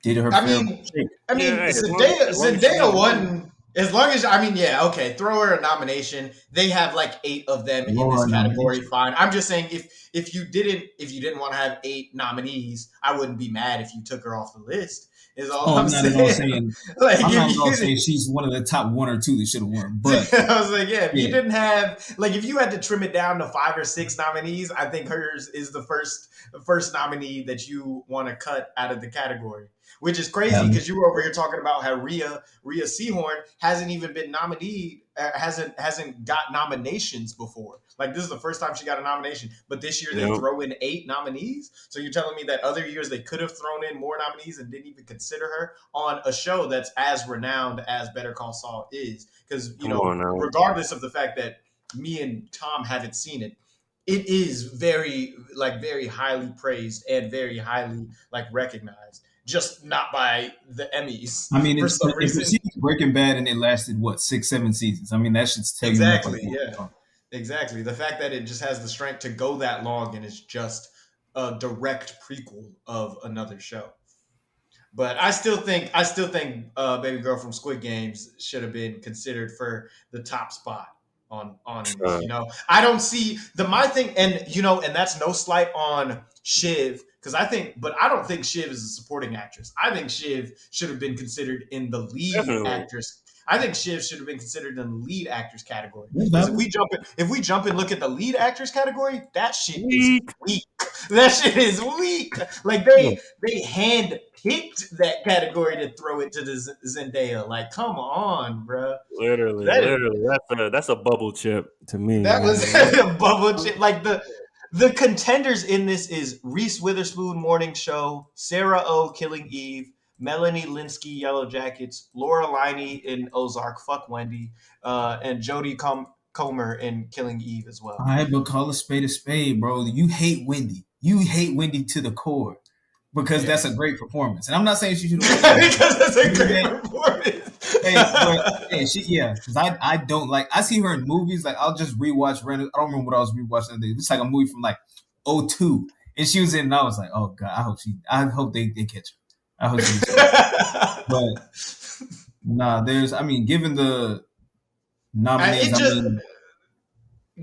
Speaker 3: did her
Speaker 2: I
Speaker 3: fair
Speaker 2: mean,
Speaker 3: shake.
Speaker 2: I
Speaker 1: yeah,
Speaker 2: mean,
Speaker 1: hey, as long as she
Speaker 2: Zendaya
Speaker 1: got money.
Speaker 2: won. As long as I mean, yeah, okay, throw her a nomination. They have like 8 of them in this
Speaker 3: Laura
Speaker 2: category.
Speaker 3: nomination.
Speaker 2: Fine. I'm just saying, if you didn't want to have 8 nominees, I wouldn't be mad if you took her off the list. Is all
Speaker 3: Oh,
Speaker 2: I'm saying. Like
Speaker 3: I'm not
Speaker 2: if
Speaker 3: at all
Speaker 2: you,
Speaker 3: saying she's one of the top 1 or 2 that should have won, but
Speaker 2: I was like, yeah, if you
Speaker 3: yeah,
Speaker 2: didn't have like if you had to trim it down to 5 or 6 nominees, I think hers is the first nominee that you want to cut out of the category. which is crazy because you were over here talking about how Rhea Seehorn hasn't even been nominated, hasn't got nominations before. Like this is the first time she got a nomination, but this year they throw in 8 nominees. So you're telling me that other years they could have thrown in more nominees and didn't even consider her on a show that's as renowned as Better Call Saul is? Because regardless of the fact that me and Tom haven't seen it, it is very highly praised and very highly recognized, just not by the Emmys.
Speaker 3: I mean,
Speaker 2: for some
Speaker 3: it
Speaker 2: reason.
Speaker 3: preceded Breaking Bad, and it lasted what 6-7 seasons. I mean, that should tell
Speaker 2: Exactly,
Speaker 3: you
Speaker 2: yeah, exactly. The fact that it just has the strength to go that long and it's just a direct prequel of another show. But I still think Baby Girl from Squid Games should have been considered for the top spot on this. I don't see my thing, and and that's no slight on Shiv, because I don't think Shiv is a supporting actress. I think Shiv should have been considered in the lead actress. I think Shiv should have been considered in the lead actress category. Because if we jump and look at the lead actress category, that shit is weak. That shit is weak. Like they hand picked that category to throw it to the Zendaya. Like, come on, bro.
Speaker 1: Literally, that's a bubble chip to me.
Speaker 2: That was a bubble chip. Like the contenders in this is Reese Witherspoon, Morning Show, Sarah O, Killing Eve, Melanie Linsky, Yellow Jackets, Laura Linney in Ozark, Fuck Wendy, and Jodie Comer in Killing Eve as well.
Speaker 3: All right, but call a spade, bro. You hate Wendy. You hate Wendy to the core because that's a great performance. And I'm not saying she should have won.
Speaker 2: Because that's a great performance.
Speaker 3: Because I don't like. I see her in movies. Like I'll just rewatch random. I don't remember what I was rewatching. It's like a movie from like 2002, and she was in. And I was like, oh god, I hope they catch her. I hope she. But nah, given the nominees,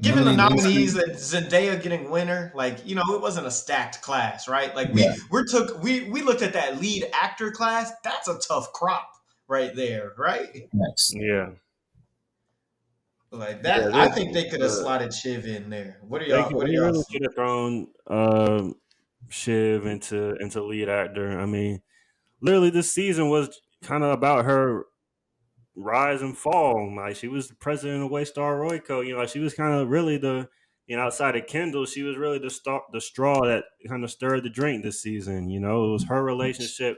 Speaker 2: given the nominees and Zendaya getting winner, it wasn't a stacked class, right? Like we looked at that lead actor class. That's a tough crop right there, right?
Speaker 3: Yes.
Speaker 1: Yeah.
Speaker 2: Like that, I think they could have slotted Shiv in there. What are y'all? What are y'all?
Speaker 1: Really should have thrown Shiv into lead actor. I mean, literally, this season was kind of about her rise and fall. Like she was the president of Waystar Royco. She was kind of really the outside of Kendall, she was really the straw that kind of stirred the drink this season. It was her relationship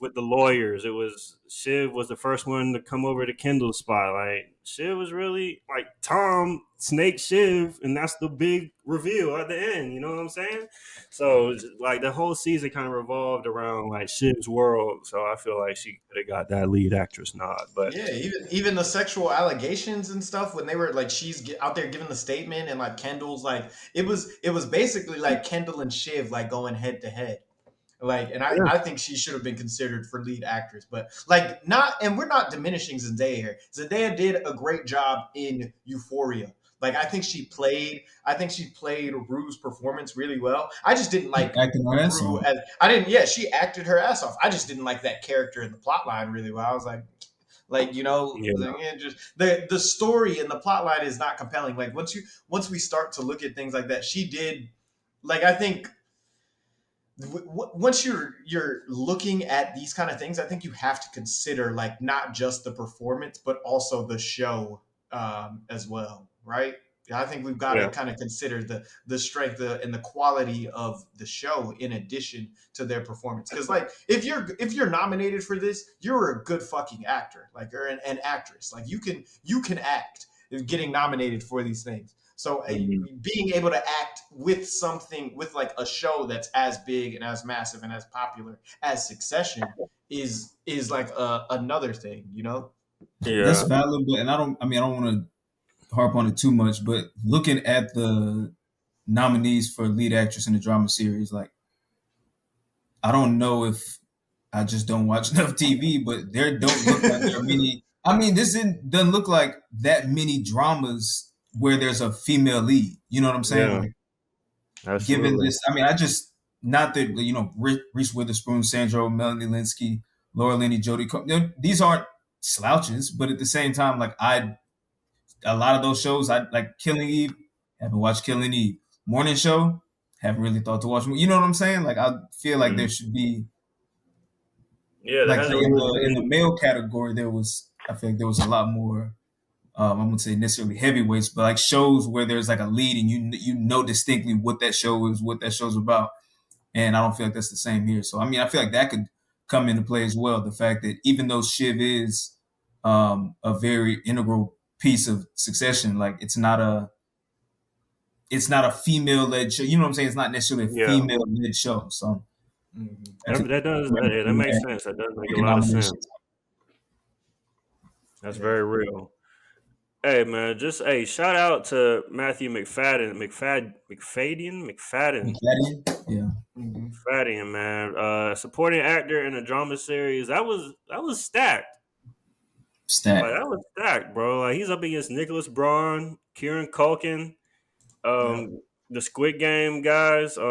Speaker 1: with the lawyers. It was Shiv was the first one to come over to Kendall's spot. Like Shiv was really like Tom snake Shiv, and that's the big reveal at the end. You know what I'm saying? So like the whole season kind of revolved around like Shiv's world. So I feel like she could have got that lead actress nod. But
Speaker 2: yeah, even the sexual allegations and stuff when they were like she's out there giving the statement and like Kendall's like it was basically like Kendall and Shiv like going head to head. I think she should have been considered for lead actress, but we're not diminishing Zendaya here. Zendaya did a great job in Euphoria. Like I think she played Rue's performance really well. I just didn't like Rue she acted her ass off. I just didn't like that character in the plot line really well. I was just the story and the plot line is not compelling. Like once we start to look at things like that, she did I think once you're looking at these kind of things, I think you have to consider not just the performance but also the show as well, right? I think we've got to kind of consider the strength and the quality of the show in addition to their performance. Because if you're nominated for this, you're a good fucking actor, or an actress. Like you can act. Getting nominated for these things. So being able to act with something with a show that's as big and as massive and as popular as Succession is another thing, Yeah,
Speaker 3: that's valid, but I don't want to harp on it too much, but looking at the nominees for lead actress in the drama series, I don't know if I just don't watch enough TV, but there don't look like there are many. I mean, this doesn't look like that many dramas where there's a female lead. You know what I'm saying? Given this, I just not that Reese Witherspoon, Sandra, Melanie Linsky, Laura Linney, Jodie. These aren't slouches, but at the same time, a lot of those shows, I like Killing Eve. Haven't watched Killing Eve. Morning Show. Haven't really thought to watch. You know what I'm saying? I feel like there should be
Speaker 1: Yeah, there
Speaker 3: Like
Speaker 1: hasn't
Speaker 3: in
Speaker 1: really
Speaker 3: the male category, I feel like there was a lot more. I wouldn't say necessarily heavyweights, but like shows where there's like a lead and you know distinctly what that show is, what that show's about. And I don't feel like that's the same here. So I mean, I feel like that could come into play as well. The fact that even though Shiv is a very integral piece of Succession, like it's not a female led show. You know what I'm saying? It's not necessarily a
Speaker 1: yeah.
Speaker 3: female led show. So that could
Speaker 1: That makes sense. That does make a
Speaker 3: make a
Speaker 1: lot of
Speaker 3: nomination.
Speaker 1: sense. That's
Speaker 2: Yeah.
Speaker 1: very real. Hey man, shout out to Matthew McFadden,
Speaker 3: Yeah,
Speaker 2: Mm-hmm.
Speaker 1: McFadden, man. Supporting actor in a drama series. That was stacked.
Speaker 3: stat.
Speaker 1: Like that was stacked, bro. Like he's up against Nicholas Braun, Kieran Culkin,
Speaker 2: Yeah.
Speaker 1: the Squid Game guys. The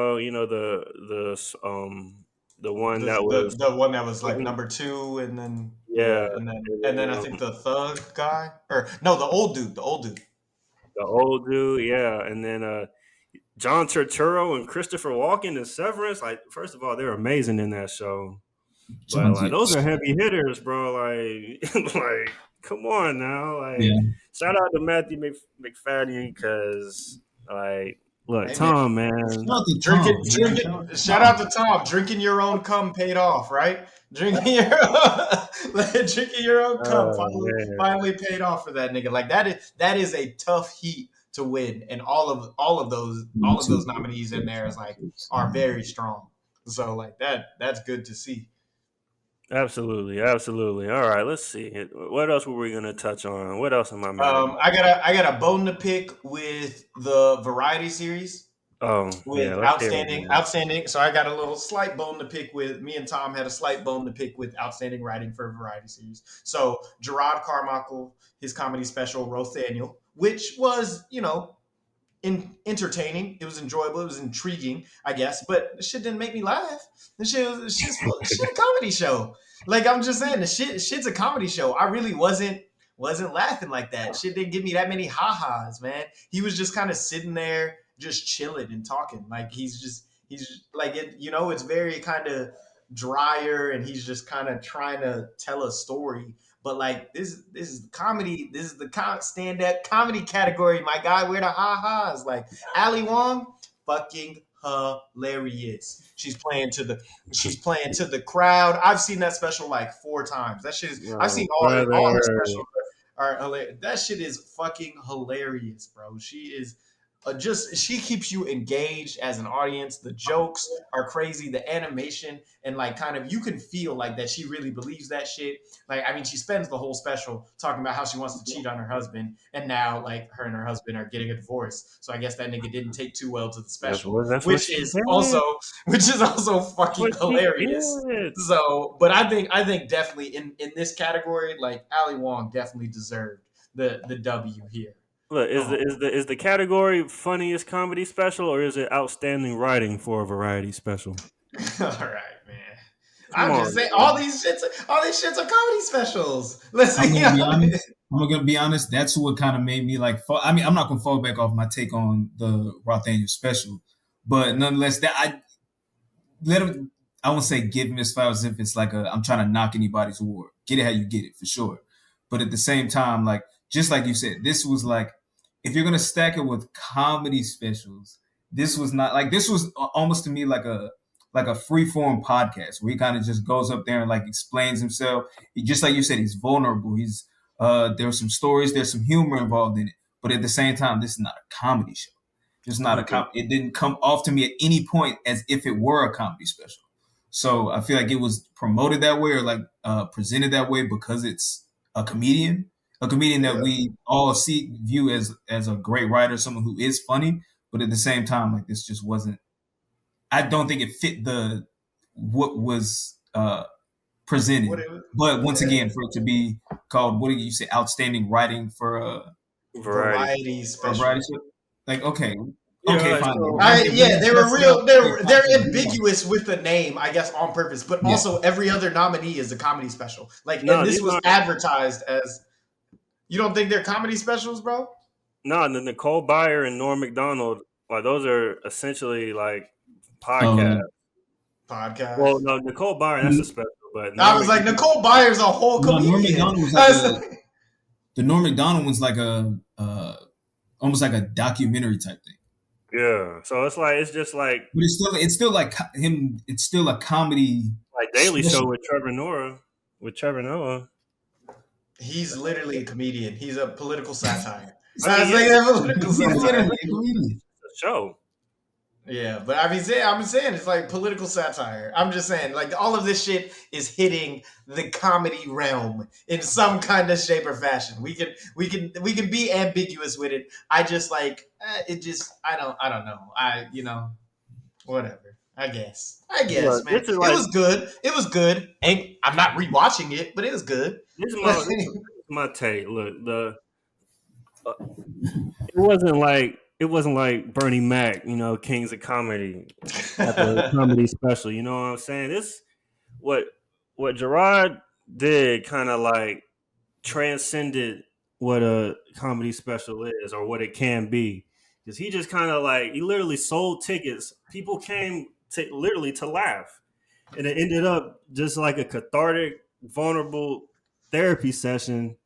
Speaker 1: one that was
Speaker 2: The one that was like number 2, and then
Speaker 1: yeah,
Speaker 2: and then I think the thug guy, or no, the old dude,
Speaker 1: the old dude, yeah, and then John Turturro and Christopher Walken and Severance. Like, first of all, they're amazing in that show. But
Speaker 3: John's
Speaker 1: like,
Speaker 3: yeah.
Speaker 1: those are heavy hitters, bro. Like, like, come on now. Like,
Speaker 3: Yeah.
Speaker 1: shout out to Matthew McFadden because, like, look,
Speaker 2: Hey, man.
Speaker 1: Tom, man.
Speaker 3: Shout out to Tom, man.
Speaker 2: Shout out to Tom. Drinking your own cum paid off, right? Drinking your drinking your own cum
Speaker 1: Oh man,
Speaker 2: finally paid off for that nigga. Like that is a tough heat to win, and all of those nominees in there is like are very strong. So like that's good to see.
Speaker 1: absolutely, absolutely. All right, let's see. What else were we gonna touch on? What else am I mad at?
Speaker 2: I got a bone to pick with the variety series.
Speaker 1: Oh yeah,
Speaker 2: With
Speaker 1: let's hear it, man.
Speaker 2: outstanding. So I got a little slight bone to pick with me and Tom had a slight bone to pick with outstanding writing for a variety series. So Gerard Carmichael, his comedy special Rothaniel, which was entertaining. It was enjoyable. It was intriguing, I guess. But the shit didn't make me laugh. The shit a comedy show. Like I'm just saying, shit's a comedy show. I really wasn't laughing like that. Shit didn't give me that many ha-has, man. He was just kind of sitting there, just chilling and talking. Like he's like it. It's very kind of drier, and he's just kind of trying to tell a story. But like this is comedy. This is the stand up comedy category, my guy. Where the ha-has? Like Ali Wong, fucking hilarious. She's playing to the crowd. I've seen that special like 4 times. That shit is. I've seen all her specials are hilarious. That shit is fucking hilarious, bro. She is she keeps you engaged as an audience. The jokes are crazy. The animation and like kind of you can feel like that she really believes that shit. Like I mean, she spends the whole special talking about how she wants to cheat on her husband, and now like her and her husband are getting a divorce. So I guess that nigga didn't take too well to the special, which is also fucking hilarious. So, but I think definitely in this category, like Ali Wong definitely deserved the W here.
Speaker 1: Look, is the category funniest comedy special or is it outstanding writing for a variety special?
Speaker 2: All right, man.
Speaker 1: Come
Speaker 2: I'm
Speaker 1: on,
Speaker 2: just saying
Speaker 1: man.
Speaker 2: all these shits are comedy specials. Let's
Speaker 3: I'm
Speaker 2: see.
Speaker 3: gonna be honest. I'm gonna be honest. That's what kind of made me like. I mean, I'm not gonna fall back off my take on the Rothaniel special, but nonetheless, that let him. I won't say give him his flowers if it's like I'm trying to knock anybody's award. Get it how you get it for sure. But at the same time, like just like you said, this was like if you're gonna stack it with comedy specials, this was not like this was almost to me like a free form podcast where he kind of just goes up there and like explains himself. Just like you said, he's vulnerable. There's some stories, there's some humor involved in it, but at the same time, this is not a comedy show. It's not it didn't come off to me at any point as if it were a comedy special. So I feel like it was promoted that way or like presented that way because it's a comedian that we all view as a great writer, someone who is funny, but at the same time, like this just wasn't. I don't think it fit what was presented. But once again, for it to be called, what did you say, outstanding writing for a
Speaker 2: variety special.
Speaker 3: Like okay,
Speaker 1: Yeah,
Speaker 3: fine.
Speaker 2: They were real. They're ambiguous with the name, I guess, on purpose. But also, every other nominee is a comedy special. Like, and this was advertised as. You don't think they're comedy specials, bro?
Speaker 1: No, the Nicole Byer and Norm Macdonald, like those are essentially like podcasts.
Speaker 2: Podcast.
Speaker 1: Well, no, Nicole Byer, that's a special. But
Speaker 2: I was like, Nicole Byer's a whole
Speaker 3: No, Norm
Speaker 2: comedian.
Speaker 3: Macdonald was like the Norm Macdonald one's like a almost like a documentary type thing.
Speaker 1: yeah. So it's just like
Speaker 3: But it's still like him. It's still a comedy.
Speaker 1: Daily Show
Speaker 3: special.
Speaker 1: with Trevor Noah.
Speaker 2: He's literally a comedian. He's a political satire.
Speaker 1: I mean,
Speaker 2: I was like,
Speaker 1: yeah,
Speaker 2: a political
Speaker 3: He's
Speaker 2: satire.
Speaker 3: literally a comedian.
Speaker 1: it's a show.
Speaker 2: Yeah, but I'm saying it's like political satire. I'm just saying, like, all of this shit is hitting the comedy realm in some kind of shape or fashion. We can be ambiguous with it. I just like it. Just I don't know. Whatever. I guess,
Speaker 1: Look,
Speaker 2: man.
Speaker 1: this is
Speaker 2: It
Speaker 1: like
Speaker 2: was good. It was good. Ain't I'm not rewatching it, but it was good.
Speaker 1: this is my take. Look, it wasn't like Bernie Mac, Kings of Comedy at the comedy special. You know what I'm saying? This what Gerard did kind of like transcended what a comedy special is or what it can be. Because he just kind of like he literally sold tickets. People came literally to laugh, and it ended up just like a cathartic, vulnerable therapy session.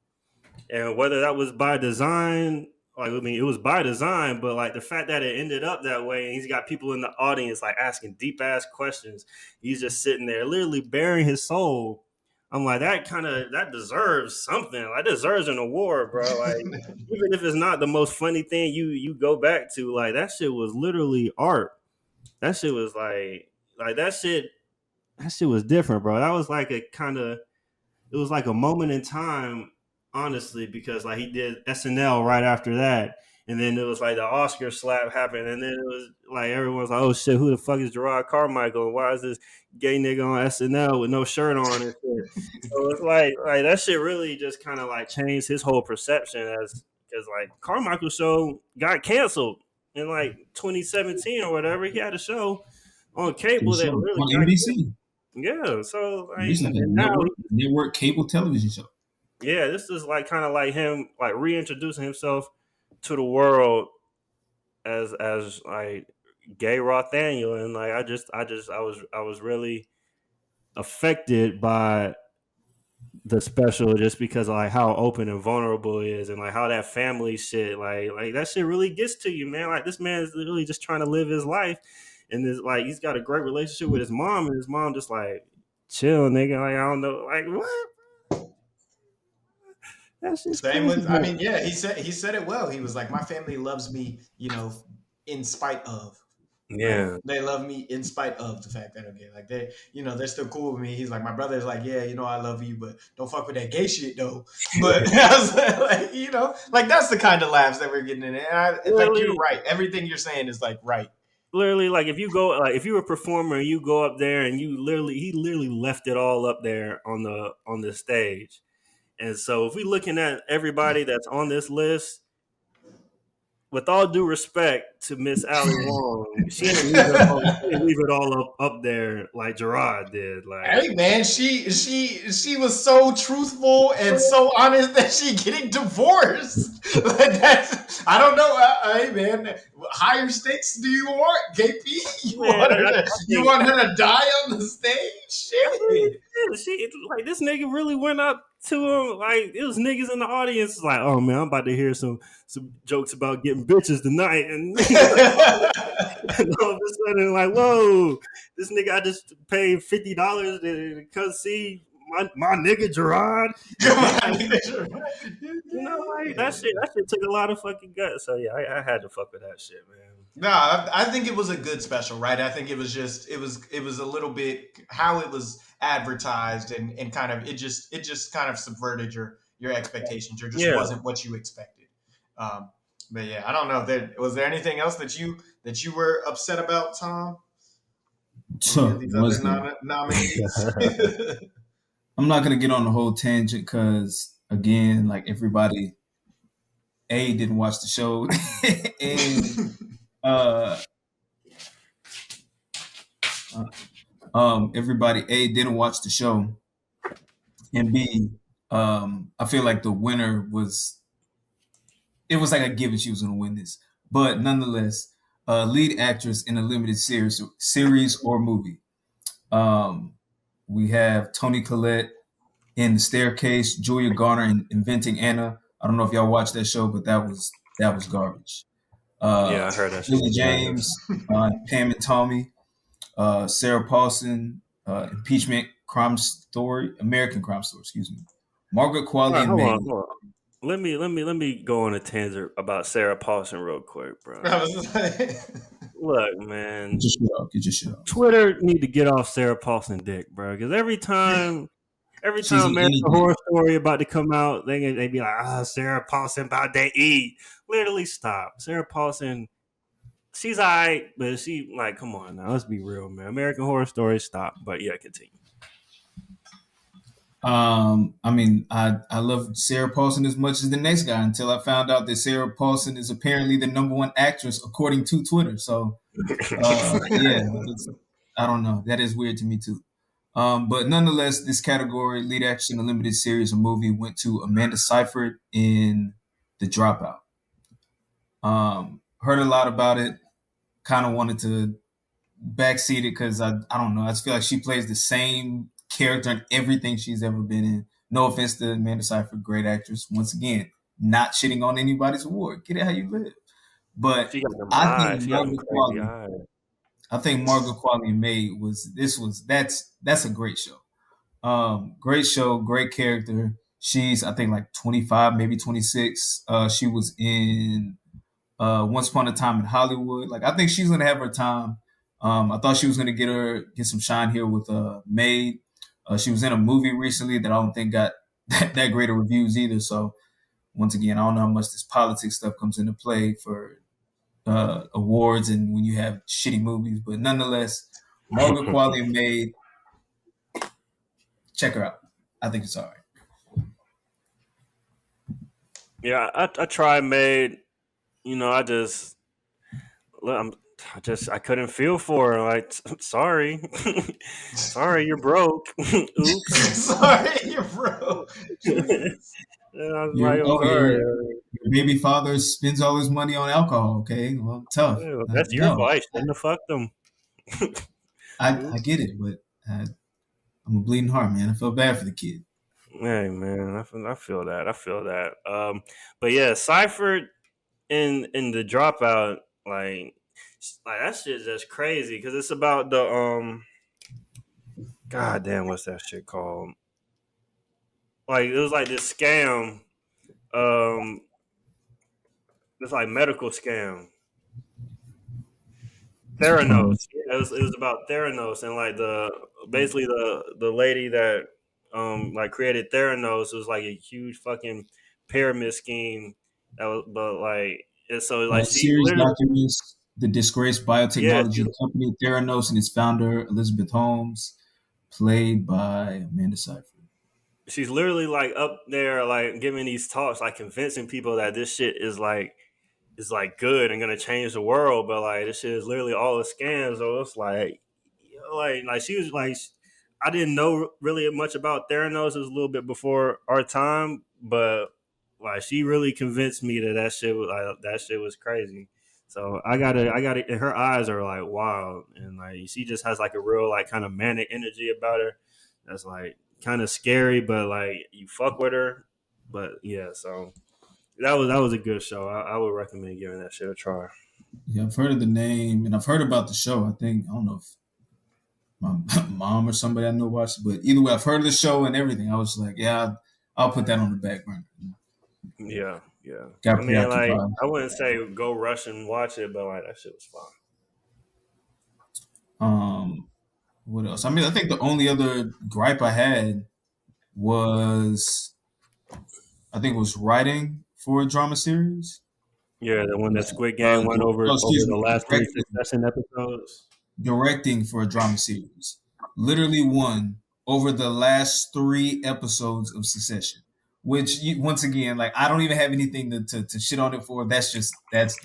Speaker 1: And whether that was by design, like I mean, it was by design, but like the fact that it ended up that way, and he's got people in the audience like asking deep ass questions. He's just sitting there, literally bearing his soul. I'm like, that deserves something. Like, deserves an award, bro. Like, even if it's not the most funny thing you go back to, like that shit was literally art. That shit was like that shit. That shit was different, bro. That was like it was like a moment in time, honestly, because like he did SNL right after that, and then it was like the Oscar slap happened, and then it was like everyone's like, "Oh shit, who the fuck is Gerard Carmichael? Why is this gay nigga on SNL with no shirt on and shit?" So it's like that shit really just kind of like changed his whole perception as because like Carmichael show got canceled in like 2017 or whatever. He had a show on cable that really
Speaker 3: on
Speaker 1: got
Speaker 3: NBC.
Speaker 1: yeah. So like
Speaker 3: It's like a
Speaker 1: and now
Speaker 3: network cable television show.
Speaker 1: yeah, this is like kind of like him like reintroducing himself to the world as like gay Rothaniel, and like I was really affected by the special just because of like how open and vulnerable it is and like how that family shit like that shit really gets to you, man. Like this man is literally just trying to live his life, and it's like he's got a great relationship with his mom, and his mom just like chill, nigga. Like I don't know, like what. That's just
Speaker 2: Same
Speaker 1: crazy.
Speaker 2: with, I mean, yeah, he said it well. He was like, my family loves me, in spite of. Right?
Speaker 1: Yeah.
Speaker 2: They love me in spite of the fact that I'm gay. Like they're still cool with me. He's like, my brother's like, yeah, I love you, but don't fuck with that gay shit though. But I was like, like that's the kind of laughs that we're getting in. And like you're right. Everything you're saying is like right.
Speaker 1: Literally, like if you go, like if you're a performer and you go up there and he literally left it all up there on the stage. And so if we're looking at everybody that's on this list, with all due respect to Miss Ali Wong, she didn't leave it all up there like Gerard did. Like,
Speaker 2: Hey man, she was so truthful and so honest that she getting divorced. Like that's I don't know. Hey man, higher stakes do you want, KP? You want her to die on the stage? Shit.
Speaker 1: she like this nigga really went up to him like it was niggas in the audience like, oh man, I'm about to hear some jokes about getting bitches tonight, and all of a sudden like, whoa, this nigga I just paid $50 to come see my nigga Gerard. Like that shit took a lot of fucking guts. So yeah, I had to fuck with that shit, man.
Speaker 2: No, I think it was a good special, right? I think it was a little bit how it was advertised and kind of it just kind of subverted your expectations or just wasn't what you expected. But yeah, I don't know. Was there anything else that you were upset about, Tom? These other nominees.
Speaker 3: I'm not gonna get on the whole tangent because again, like everybody, didn't watch the show, and everybody didn't watch the show, and B, I feel like the winner was like a given she was gonna win this, but nonetheless, lead actress in a limited series or movie. We have Toni Collette in The Staircase, Julia Garner in Inventing Anna. I don't know if y'all watched that show, but that was garbage.
Speaker 1: Yeah, I heard that shit
Speaker 3: Billy
Speaker 1: was ass.
Speaker 3: James, Pam and Tommy, Sarah Paulson, Impeachment Crime Story, American Crime Story, excuse me. Margaret
Speaker 1: All
Speaker 3: Qualley
Speaker 1: right,
Speaker 3: and
Speaker 1: hold on,
Speaker 3: May.
Speaker 1: hold on. Let me go on a tangent about Sarah Paulson real quick, bro.
Speaker 2: I was just like,
Speaker 1: Look, man,
Speaker 3: Get your shit off.
Speaker 1: Twitter need to get off Sarah Paulson dick, bro. Because every time
Speaker 3: She's in
Speaker 1: American
Speaker 3: anything.
Speaker 1: Horror Story about to come out, they be like, Sarah Paulson about to eat. Literally, stop. Sarah Paulson, she's alright, but she like, come on now, let's be real, man. American Horror Story, stop. But yeah, continue.
Speaker 3: I mean, I love Sarah Paulson as much as the next guy until I found out that Sarah Paulson is apparently the number one actress according to Twitter. So, yeah, I don't know. That is weird to me too. But nonetheless, this category, lead actress in a limited series or movie, went to Amanda Seyfried in The Dropout. Heard a lot about it. Kind of wanted to backseat it because I don't know. I just feel like she plays the same character in everything she's ever been in. No offense to Amanda Seyfried, great actress. Once again, not shitting on anybody's award. Get it how you live. But
Speaker 1: She got them
Speaker 3: I think
Speaker 1: eyes. She got them
Speaker 3: Margaret
Speaker 1: crazy
Speaker 3: Qualley.
Speaker 1: eyes.
Speaker 3: I think Margaret Qualley May that's a great show. Great show, great character. She's I think like 25, maybe 26. She was in Once Upon a Time in Hollywood. Like I think she's gonna have her time. I thought she was gonna get some shine here with Maid. She was in a movie recently that I don't think got that great of reviews either. So once again, I don't know how much this politics stuff comes into play for awards and when you have shitty movies, but nonetheless, Margaret Qualley Maid, check her out. I think it's all right.
Speaker 1: Yeah, I tried made. I just I'm I couldn't feel for her. Like, sorry, sorry, you're broke. Oops.
Speaker 2: sorry, bro. Jesus.
Speaker 1: I was like, I'm sorry.
Speaker 3: Your baby father spends all his money on alcohol. Okay, well, tough.
Speaker 1: Yeah, that's your
Speaker 3: No,
Speaker 1: vice. Shouldn't have fucked them.
Speaker 3: I get it, but I'm a bleeding heart, man. I feel bad for the kid.
Speaker 1: Hey man, I feel that. I feel that. But yeah, Cypher in the dropout, like that shit just crazy because it's about the God damn, what's that shit called? Like it was like this scam, um, this like medical scam. Theranos. Yeah, it was about Theranos and like the basically the lady that like created Theranos was like a huge fucking pyramid scheme that was but like and so like she
Speaker 3: Series
Speaker 1: literally
Speaker 3: documents the disgraced
Speaker 1: yeah
Speaker 3: biotechnology company Theranos and its founder Elizabeth Holmes, played by Amanda Seyfried.
Speaker 1: she's literally like up there like giving these talks like convincing people that this shit is like good and gonna change the world, but like this shit is literally all a scam. So it's like, like she was like, I didn't know really much about Theranos. It was a little bit before our time, but like she really convinced me that that shit was crazy. So I got it. And her eyes are like wild, and like she just has like a real like kind of manic energy about her. That's like kind of scary, but like you fuck with her. But yeah, so that was a good show. I would recommend giving that shit a try.
Speaker 3: Yeah, I've heard of the name and I've heard about the show. I think I don't know if my mom or somebody I know watched it, but either way, I've heard of the show and everything. I was like, yeah, I'll put that on the back burner.
Speaker 1: Yeah, yeah. I
Speaker 3: Got
Speaker 1: mean, like
Speaker 3: preoccupied.
Speaker 1: I wouldn't say go rush and watch it, but like that shit was fun.
Speaker 3: Um, what else? I mean, I think the only other gripe I had was I think it was writing for a drama series.
Speaker 1: Yeah, the one that Squid Game went over
Speaker 3: Excuse
Speaker 1: the
Speaker 3: me,
Speaker 1: last three Succession episodes.
Speaker 3: directing for a drama series. Literally won over the last 3 episodes of Succession. Which once again, like I don't even have anything to shit on it for. That's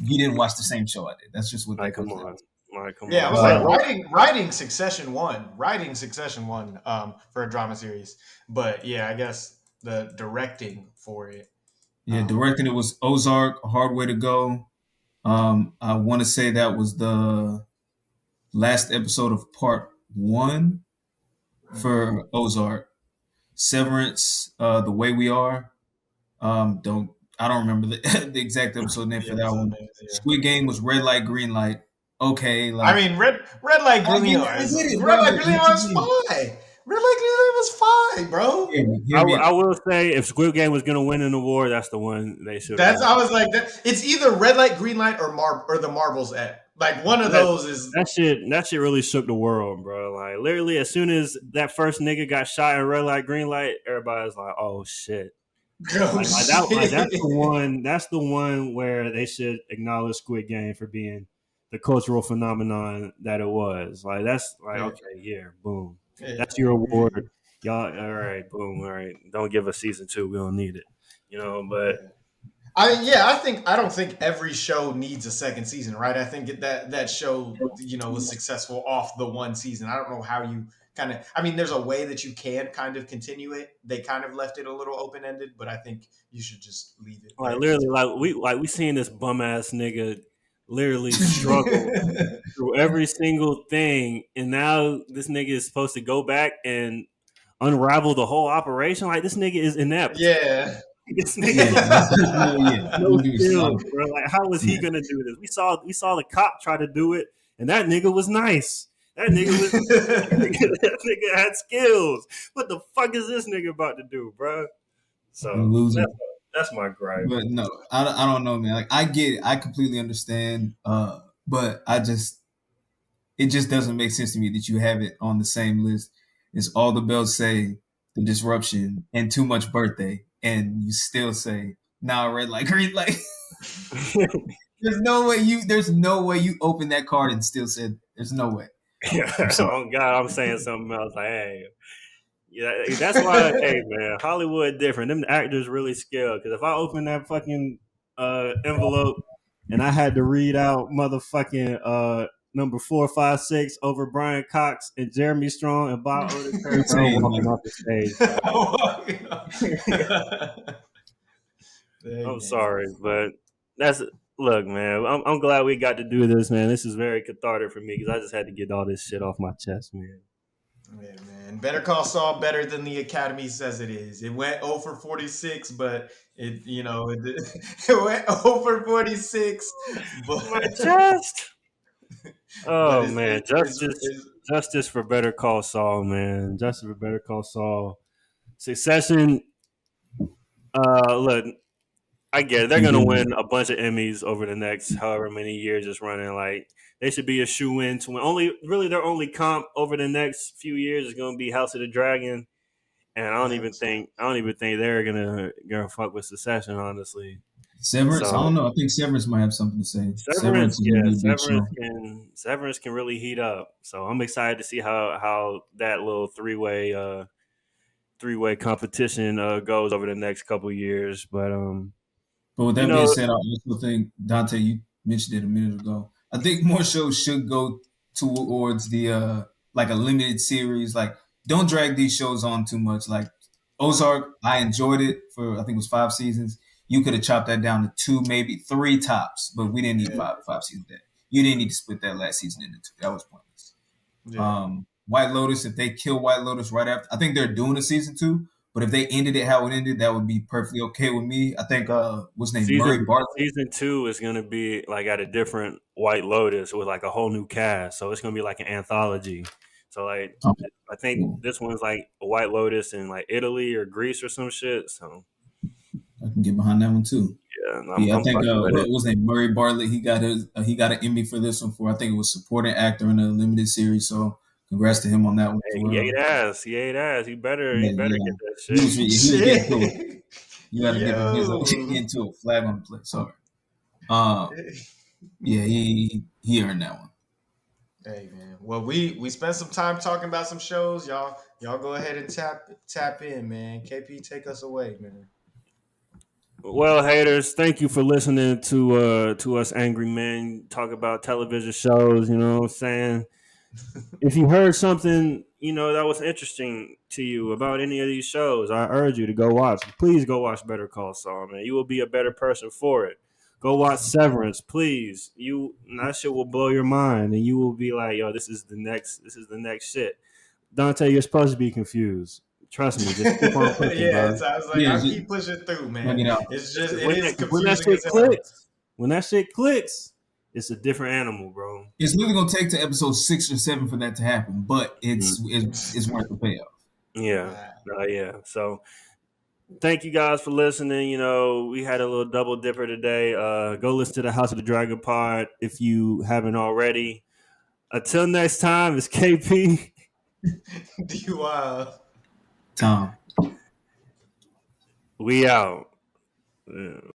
Speaker 3: you didn't watch the same show I did. That's just what that
Speaker 1: Like, come
Speaker 3: comes down
Speaker 1: on,
Speaker 3: to.
Speaker 1: like, come
Speaker 2: Yeah, I
Speaker 1: on.
Speaker 2: was like
Speaker 3: Uh,
Speaker 2: writing Succession one for a drama series, but yeah, I guess the directing for it.
Speaker 3: yeah, directing it was Ozark, A Hard Way to Go. I want to say that was the last episode of part 1. for Ozark. Severance, The Way We Are. Don't I don't remember the exact episode name for
Speaker 2: Yeah,
Speaker 3: that
Speaker 2: so
Speaker 3: one.
Speaker 2: yeah.
Speaker 3: Squid Game was Red Light, Green Light. Okay,
Speaker 2: I
Speaker 3: like
Speaker 2: mean, red light,
Speaker 3: I
Speaker 2: green
Speaker 3: get,
Speaker 2: light
Speaker 3: I
Speaker 2: is
Speaker 3: get it, bro.
Speaker 2: red light,
Speaker 3: But
Speaker 2: green light was fine. Red light, green light was fine, bro.
Speaker 3: hear me
Speaker 1: I
Speaker 3: out.
Speaker 1: will say if Squid Game was gonna win an award, that's the one they should have
Speaker 2: That's
Speaker 1: won.
Speaker 2: I was like, it's either red light, green light, or the marbles at like one of
Speaker 1: That,
Speaker 2: those is.
Speaker 1: that shit really shook the world, bro. Like literally, as soon as that first nigga got shot in red light, green light, everybody's like, "Oh shit!"
Speaker 2: Oh
Speaker 1: That's
Speaker 2: shit!
Speaker 1: the one. That's the one where they should acknowledge Squid Game for being the cultural phenomenon that it was. Like that's like
Speaker 2: Yeah,
Speaker 1: okay, yeah, boom.
Speaker 2: yeah,
Speaker 1: That's your award, y'all. All right, boom. All right, don't give us season 2. We don't need it,
Speaker 2: yeah.
Speaker 1: But
Speaker 2: I don't think every show needs a second season, right? I think that show, was successful off the one season. I don't know how you kind of. I mean, there's a way that you can kind of continue it. They kind of left it a little open ended, but I think you should just leave it
Speaker 1: like
Speaker 2: there.
Speaker 1: literally, we seeing this bum ass nigga literally struggle through every single thing, and now this nigga is supposed to go back and unravel the whole operation. Like this nigga is inept.
Speaker 2: Yeah.
Speaker 1: This
Speaker 3: Yeah,
Speaker 1: nigga
Speaker 3: there's no
Speaker 1: no
Speaker 3: dude
Speaker 1: skills,
Speaker 3: solid.
Speaker 1: bro. Like how was he
Speaker 3: Yeah.
Speaker 1: gonna do this? We saw the cop try to do it, and that nigga was nice. That nigga was that nigga had skills. What the fuck is this nigga about to do, bro? So
Speaker 3: Loser.
Speaker 1: that's my gripe.
Speaker 3: But no, I don't know, man. Like I get it, I completely understand. But it just doesn't make sense to me that you have it on the same list as All the Bells Say, The Disruption, and Too Much Birthday, and you still say, nah, red light, green light. There's no way you open that card and still said there's no way. I'm sorry.
Speaker 1: Oh God, I'm saying something else. Like, hey, yeah, that's why. Hey, man, Hollywood different. Them actors really skilled. Because if I open that fucking envelope and I had to read out motherfucking number 456 over Brian Cox and Jeremy Strong and Bob Odenkirk, bro, I'm
Speaker 3: Insane.
Speaker 1: walking
Speaker 3: Like,
Speaker 1: off the stage, bro. I'm
Speaker 2: Dang,
Speaker 1: sorry, but that's look, man. I'm glad we got to do this, man. This is very cathartic for me because I just had to get all this shit off my chest, man.
Speaker 2: yeah, man. Better Call Saul better than the Academy says it is. It went 0 for 46, but it went 0 for 46,
Speaker 1: My
Speaker 2: but
Speaker 1: chest.
Speaker 2: but
Speaker 1: Oh man,
Speaker 2: it's
Speaker 1: justice for Better Call Saul, man. Justice for Better Call Saul. Succession. Look, I get it. They're gonna win a bunch of Emmys over the next however many years it's running. Like they should be a shoe in to win. Only really their only comp over the next few years is gonna be House of the Dragon. And I don't even think they're gonna fuck with Succession, honestly.
Speaker 3: Severance, I
Speaker 1: So
Speaker 3: don't know. I think Severance might have something to say.
Speaker 1: Severance,
Speaker 3: Severance is gonna
Speaker 1: yeah,
Speaker 3: be a big show.
Speaker 1: Severance can really heat up. So I'm excited to see how that little three way competition goes over the next couple years. But
Speaker 3: But with
Speaker 1: you
Speaker 3: that being
Speaker 1: know,
Speaker 3: said, I also think Dante, you mentioned it a minute ago. I think more shows should go towards the like a limited series. Like, don't drag these shows on too much. Like Ozark, I enjoyed it for I think it was 5 seasons. You could have chopped that down to 2, maybe 3 tops, but we didn't need
Speaker 2: yeah,
Speaker 3: five seasons. That you didn't need to split that last season into 2. That was pointless.
Speaker 2: yeah.
Speaker 3: White Lotus, if they kill White Lotus right after, I think they're doing a season 2. But if they ended it how it ended, that would be perfectly okay with me. I think what's his name,
Speaker 1: season
Speaker 3: Murray Bartlett.
Speaker 1: season 2 is gonna be like at a different White Lotus with like a whole new cast. So it's gonna be like an anthology. So like
Speaker 3: Okay,
Speaker 1: I think
Speaker 3: cool.
Speaker 1: this one's like a White Lotus in like Italy or Greece or some shit. So
Speaker 3: I can get behind that one too.
Speaker 1: yeah,
Speaker 3: Yeah, I
Speaker 1: I'm
Speaker 3: think
Speaker 1: fucking with
Speaker 3: what
Speaker 1: it.
Speaker 3: was his name, Murray Bartlett. He got an Emmy for this one for I think it was supporting actor in a limited series. So congrats to him on that one as
Speaker 1: Hey, he ate
Speaker 3: well.
Speaker 1: ass. He ate ass. He
Speaker 3: Yeah,
Speaker 1: better
Speaker 3: yeah.
Speaker 1: get that
Speaker 3: He
Speaker 1: shit.
Speaker 3: was getting to it.
Speaker 2: Shit.
Speaker 3: You got to give him his
Speaker 2: Yo.
Speaker 3: getting to it. Flag on the play. Sorry. Um, yeah, he earned that one.
Speaker 2: Hey man. Well, we spent some time talking about some shows. Y'all go ahead and tap in, man. KP, take us away, man.
Speaker 1: Well, haters, thank you for listening to us angry men talk about television shows. You know what I'm saying? If you heard something, that was interesting to you about any of these shows, I urge you to go watch. Please go watch Better Call Saul, man. You will be a better person for it. Go watch Severance, please. That shit will blow your mind, and you will be like, "Yo, this is the next shit." Dante, you're supposed to be confused. Trust me. Just keep on pushing,
Speaker 2: Yeah,
Speaker 1: bro.
Speaker 2: so I was like,
Speaker 3: Yeah,
Speaker 2: I'll
Speaker 3: just
Speaker 2: keep pushing through,
Speaker 3: plug
Speaker 2: man.
Speaker 3: it out.
Speaker 2: It's just, it
Speaker 1: When
Speaker 2: is
Speaker 1: that
Speaker 2: confusing
Speaker 1: shit
Speaker 2: as hell.
Speaker 1: clicks, it's a different animal, bro.
Speaker 3: It's literally gonna take to episode 6 or 7 for that to happen, but it's
Speaker 1: Mm.
Speaker 3: it's worth the payoff.
Speaker 1: Yeah.
Speaker 2: Nah.
Speaker 1: Yeah. So thank you guys for listening. You know, we had a little double dipper today. Go listen to the House of the Dragon pod if you haven't already. Until next time, it's KP.
Speaker 2: Do you
Speaker 3: Tom.
Speaker 1: We out. Yeah.